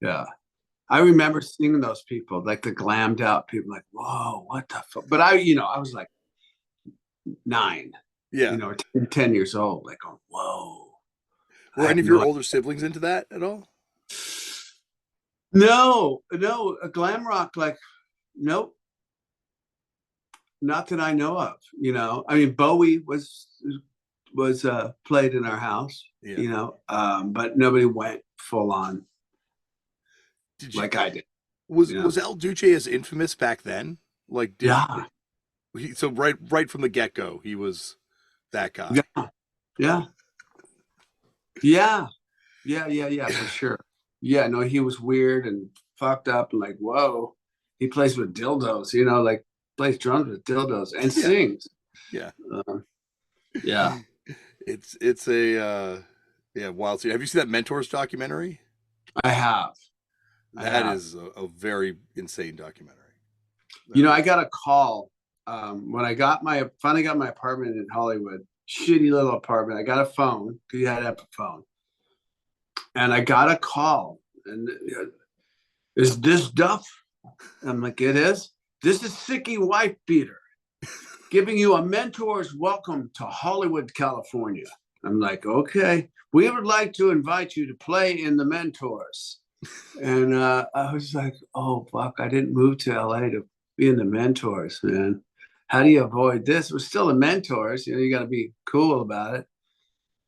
B: Yeah, I remember seeing those people, like the glammed out people, like, whoa, what the fuck? But I was like 9,
A: Yeah.
B: or 10 years old, like, oh, whoa.
A: Were any of your older siblings into that at all?
B: No, a glam rock, like, nope, not that I know of. I mean, Bowie was played in our house,
A: Yeah.
B: but nobody went full on
A: Did you
B: like I did.
A: was El Duce as infamous back then? Like
B: Yeah,
A: so right from the get-go, he was that guy.
B: yeah, yeah, yeah, yeah, for sure. Yeah, no, he was weird and fucked up and like, whoa, he plays with dildos, like plays drums with dildos and
A: Yeah.
B: sings.
A: Yeah.
B: Yeah.
A: It's a wild scene. Have you seen that Mentors documentary?
B: I have.
A: That is a very insane documentary.
B: I got a call when I finally got my apartment in Hollywood, shitty little apartment. I got a phone because you had to have a phone, and I got a call, and is this Duff? I'm like, it is. This is Sicky Wife Beater giving you a mentor's welcome to Hollywood, California. I'm like, okay, we would like to invite you to play in the Mentors. And I was like, oh, fuck, I didn't move to LA to be in the Mentors, man. How do you avoid this? We're still the Mentors. You got to be cool about it.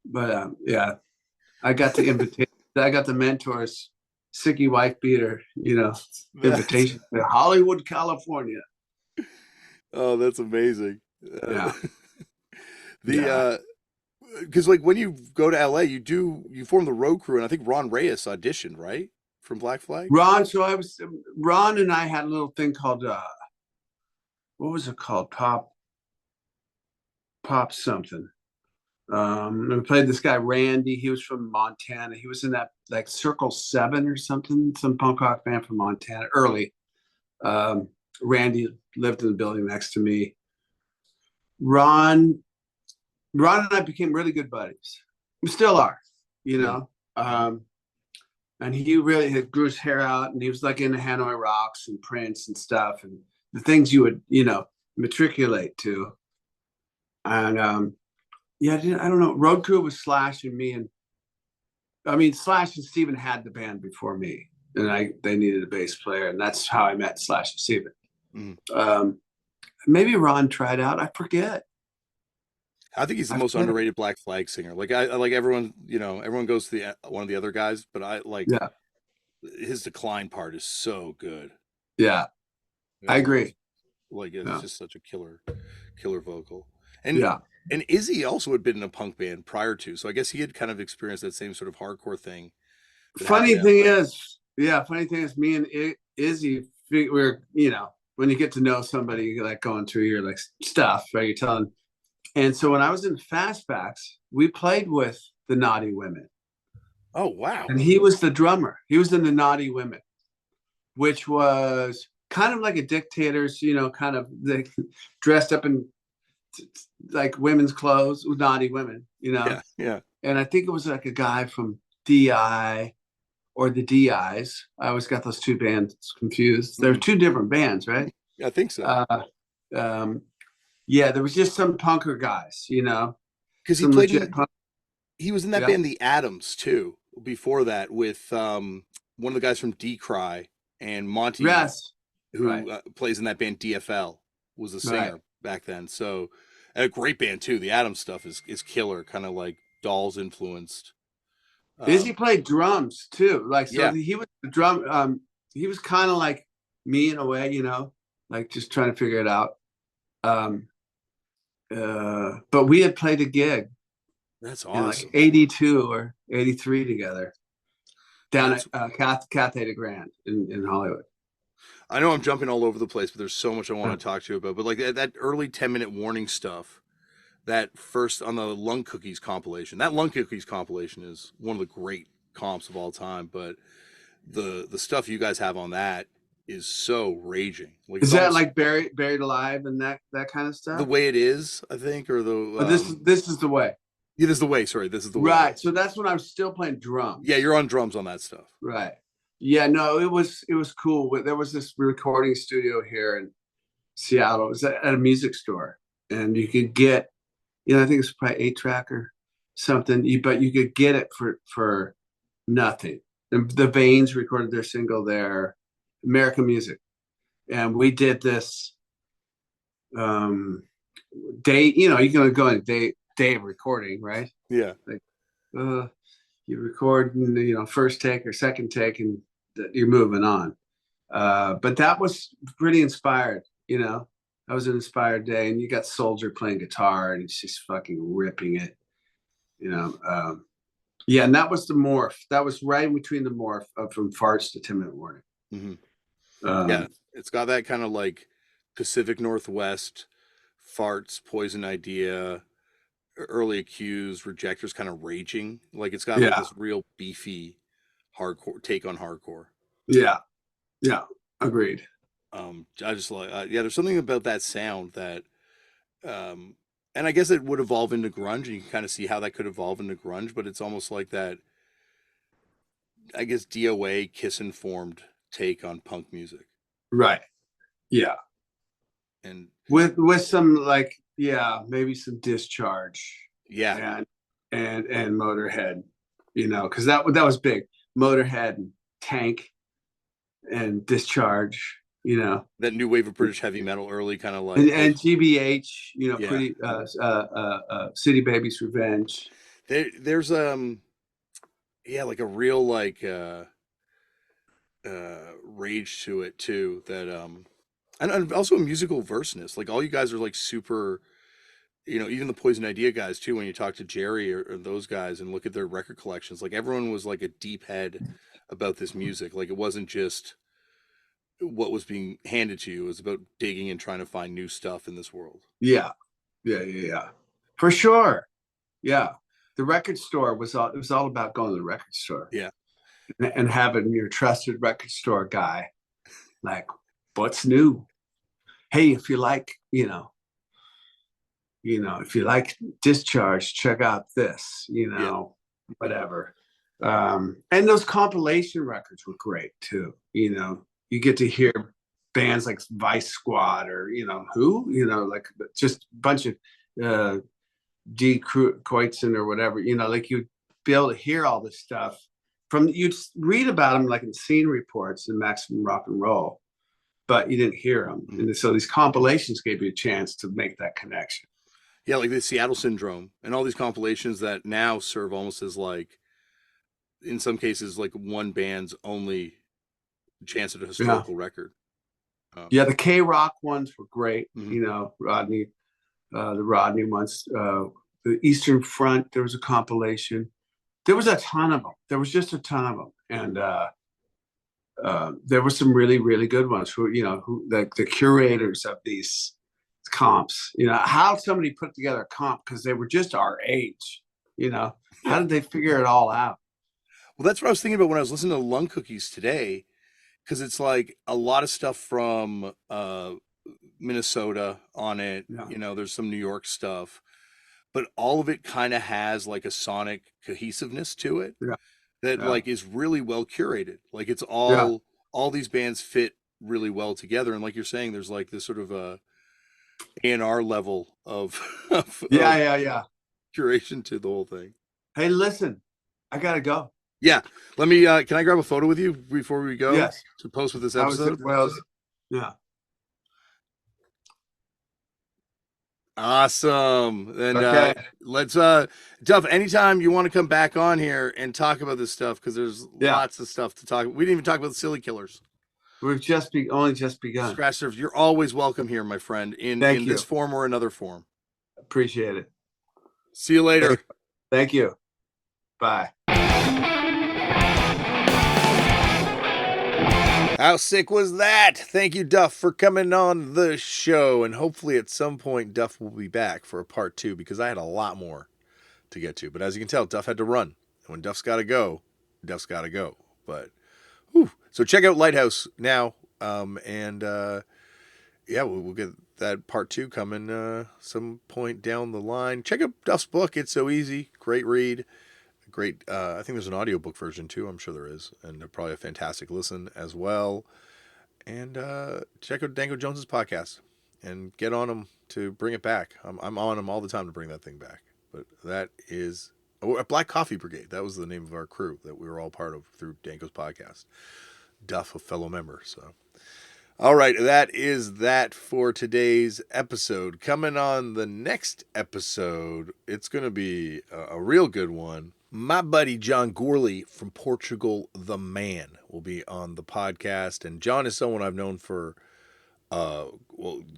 B: But yeah, I got the invitation. I got the Mentors, Sicky Wife Beater, invitation to Hollywood, California.
A: Oh, that's amazing.
B: Yeah.
A: Because like when you go to LA, you form the road crew, and I think Ron Reyes auditioned, right, from Black Flag.
B: Ron and I had a little thing called what was it called? Pop something. We played this guy Randy. He was from Montana. He was in that like Circle 7 or something, some punk rock band from Montana. Early. Randy lived in the building next to me. Ron and I became really good buddies. We still are, and he really had grew his hair out, and he was like into Hanoi Rocks and Prince and stuff, and the things you would, matriculate to. And I don't know. Road crew was Slash and me, and I mean Slash and Steven had the band before me, and they needed a bass player, and that's how I met Slash and Steven. Maybe Ron tried out. I forget.
A: I think he's the most underrated Black Flag singer. Like I like everyone, everyone goes to the one of the other guys, but I like his decline part is so good.
B: Yeah, I agree.
A: Like it's just such a killer vocal. And and Izzy also had been in a punk band prior to, so I guess he had kind of experienced that same sort of hardcore thing.
B: Funny thing is, me and Izzy, we're when you get to know somebody, you're like going through your like stuff, right? You're telling. And so when I was in Fastbacks, we played with the Naughty Women.
A: Oh, wow.
B: And he was the drummer. He was in the Naughty Women, which was kind of like a Dictators, kind of dressed up in like women's clothes with Naughty Women,
A: Yeah.
B: And I think it was like a guy from DI or the DIs. I always got those two bands confused. There were two different bands, right?
A: I think so.
B: Yeah, there was just some punker guys,
A: because he played. He was in that band, the Adams, too. Before that, with one of the guys from Decry and Monty, who plays in that band DFL, was a singer back then. So, and a great band too. The Adams stuff is killer, kind of like Dolls influenced.
B: Izzy played drums too, he was the drum. He was kind of like me in a way, like just trying to figure it out. But we had played a gig.
A: That's awesome.
B: Like 82 or 83 together down at Cathay de Grand in Hollywood.
A: I know I'm jumping all over the place, but there's so much I want to talk to you about. But like that early 10-minute warning stuff, that first on the Lung Cookies compilation, that Lung Cookies compilation is one of the great comps of all time, but the stuff you guys have on that is so raging. Like
B: Is
A: it's
B: that
A: almost
B: like buried alive and that kind of
A: the
B: stuff?
A: way it is, I think, or the
B: But this is the way.
A: yeah, this is the way. Sorry, this is the way.
B: Right. So that's when I'm still playing drums.
A: Yeah, you're on drums on that stuff.
B: Right. Yeah, no, it was cool. There was this recording studio here in Seattle. It was at a music store, and you could get, I think it's probably 8-track or something. But you could get it for nothing. The Veins recorded their single there, American Music, and we did this day. You can go in day of recording, right?
A: Yeah.
B: Like, you record, first take or second take, and you're moving on. But that was pretty inspired, That was an inspired day, and you got Soldier playing guitar, and he's just fucking ripping it, Yeah, and that was the morph. That was right in between the morph from Fartz to 10 Minute Warning.
A: Mm-hmm. Yeah, it's got that kind of like Pacific Northwest, Fartz, Poison Idea, Early Accused, Rejectors kind of raging. Like it's got like this real beefy hardcore take on hardcore.
B: Yeah, agreed.
A: I just like there's something about that sound that and I guess it would evolve into grunge, and you can kind of see how that could evolve into grunge, but it's almost like that, I guess, DOA Kiss informed take on punk music.
B: Right. Yeah.
A: And
B: with some like, maybe some Discharge.
A: Yeah.
B: And Motorhead, because that was big. Motorhead and Tank and Discharge,
A: that new wave of British heavy metal, early kind of like
B: and GBH, pretty City Babies Revenge.
A: There's like a real like rage to it too, that and also a musical verseness. Like all you guys are like super, even the Poison Idea guys too, when you talk to Jerry or those guys and look at their record collections, like everyone was like a deep head about this music. Like it wasn't just what was being handed to you, it was about digging and trying to find new stuff in this world.
B: Yeah. For sure. Yeah. The record store it was all about going to the record store.
A: Yeah.
B: And having your trusted record store guy, like, what's new? Hey, if you like, if you like Discharge, check out this, whatever. And those compilation records were great too. You get to hear bands like Vice Squad or like just a bunch of D. Koitzen or whatever. Like you'd be able to hear all this stuff you'd read about them like in scene reports in Maximum Rock and Roll, but you didn't hear them. Mm-hmm. And so these compilations gave you a chance to make that connection.
A: Yeah, like the Seattle Syndrome and all these compilations that now serve almost as like, in some cases, like one band's only chance at a historical record.
B: The K-Rock ones were great. Mm-hmm. Rodney, the Rodney ones, the Eastern Front, there was a compilation. There was a ton of them. There was just a ton of them. And there were some really, really good ones who the curators of these comps, how somebody put together a comp, because they were just our age, how did they figure it all out?
A: Well, that's what I was thinking about when I was listening to Lung Cookies today, because it's like a lot of stuff from Minnesota on it. Yeah. There's some New York stuff, but all of it kind of has like a sonic cohesiveness to it that like is really well curated. Like it's all these bands fit really well together. And like you're saying, there's like this sort of A&R level of curation to the whole thing.
B: Hey, listen, I gotta go.
A: Yeah, let me. Can I grab a photo with you before we go?
B: Yes.
A: To post with this episode.
B: Yeah.
A: Awesome. And let's Duff, anytime you want to come back on here and talk about this stuff, because there's lots of stuff to talk. We didn't even talk about the Silly Killers.
B: We've only just begun.
A: Scratch Surfs. You're always welcome here, my friend, in this form or another form.
B: Appreciate it.
A: See you later.
B: Thank you. Bye.
A: How sick was that? Thank you, Duff, for coming on the show. And hopefully at some point, Duff will be back for a part 2, because I had a lot more to get to. But as you can tell, Duff had to run. And when Duff's got to go, Duff's got to go. But whew. So check out Lighthouse now, and yeah, we'll get that part 2 coming some point down the line. Check out Duff's book. It's so easy. Great read. Great. I think there's an audiobook version too. I'm sure there is, and probably a fantastic listen as well. And check out Dango Jones's podcast and get on him to bring it back. I'm on him all the time to bring that thing back. But that is a Black Coffee Brigade. That was the name of our crew that we were all part of through Dango's podcast. Duff, a fellow member. So, all right, that is that for today's episode. Coming on the next episode, it's going to be a real good one. My buddy John Gourley from Portugal, the Man, will be on the podcast. And John is someone I've known for,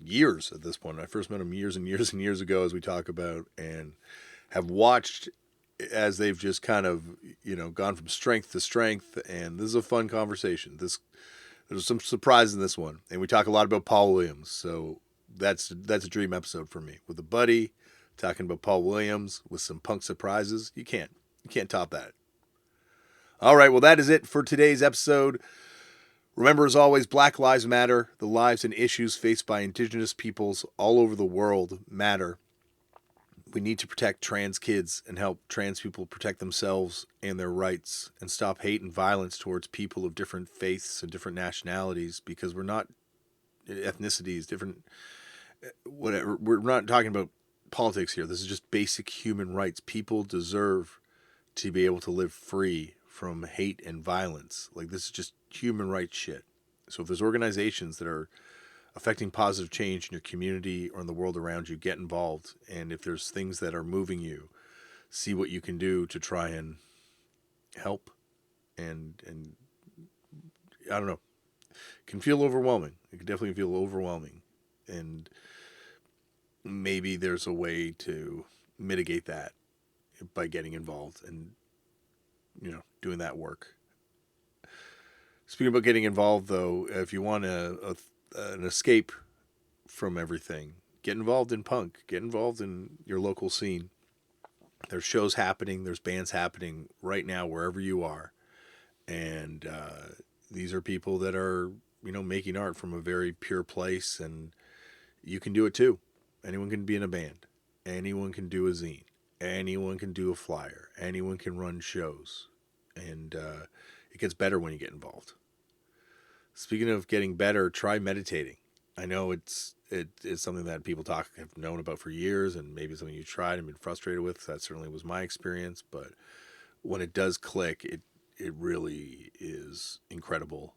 A: years at this point. I first met him years and years and years ago, as we talk about, and have watched as they've just kind of, gone from strength to strength. And this is a fun conversation. There's some surprise in this one. And we talk a lot about Paul Williams. So that's a dream episode for me. With a buddy talking about Paul Williams with some punk surprises. You can't top that. All right, well, that is it for today's episode. Remember, as always, Black Lives Matter. The lives and issues faced by Indigenous peoples all over the world matter. We need to protect trans kids and help trans people protect themselves and their rights and stop hate and violence towards people of different faiths and different nationalities, because we're not ethnicities, different, whatever. We're not talking about politics here. This is just basic human rights. People deserve to be able to live free from hate and violence. Like, this is just human rights shit. So if there's organizations that are affecting positive change in your community or in the world around you, get involved. And if there's things that are moving you, see what you can do to try and help. And I don't know, it can feel overwhelming. It can definitely feel overwhelming. And maybe there's a way to mitigate that by getting involved and, doing that work. Speaking about getting involved, though, if you want an escape from everything, get involved in punk. Get involved in your local scene. There's shows happening. There's bands happening right now wherever you are. And these are people that are, making art from a very pure place. And you can do it too. Anyone can be in a band. Anyone can do a zine. Anyone can do a flyer. Anyone can run shows. And it gets better when you get involved. Speaking of getting better, try meditating. I know it's something that people have known about for years, and maybe something you tried and been frustrated with. That certainly was my experience. But when it does click, it really is incredible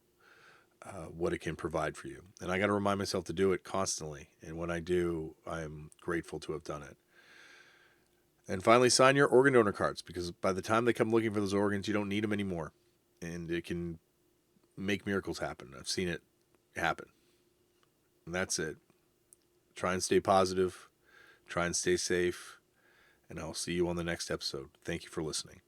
A: what it can provide for you. And I got to remind myself to do it constantly. And when I do, I'm grateful to have done it. And finally, sign your organ donor cards, because by the time they come looking for those organs, you don't need them anymore. And it can make miracles happen. I've seen it happen. And that's it. Try and stay positive. Try and stay safe. And I'll see you on the next episode. Thank you for listening.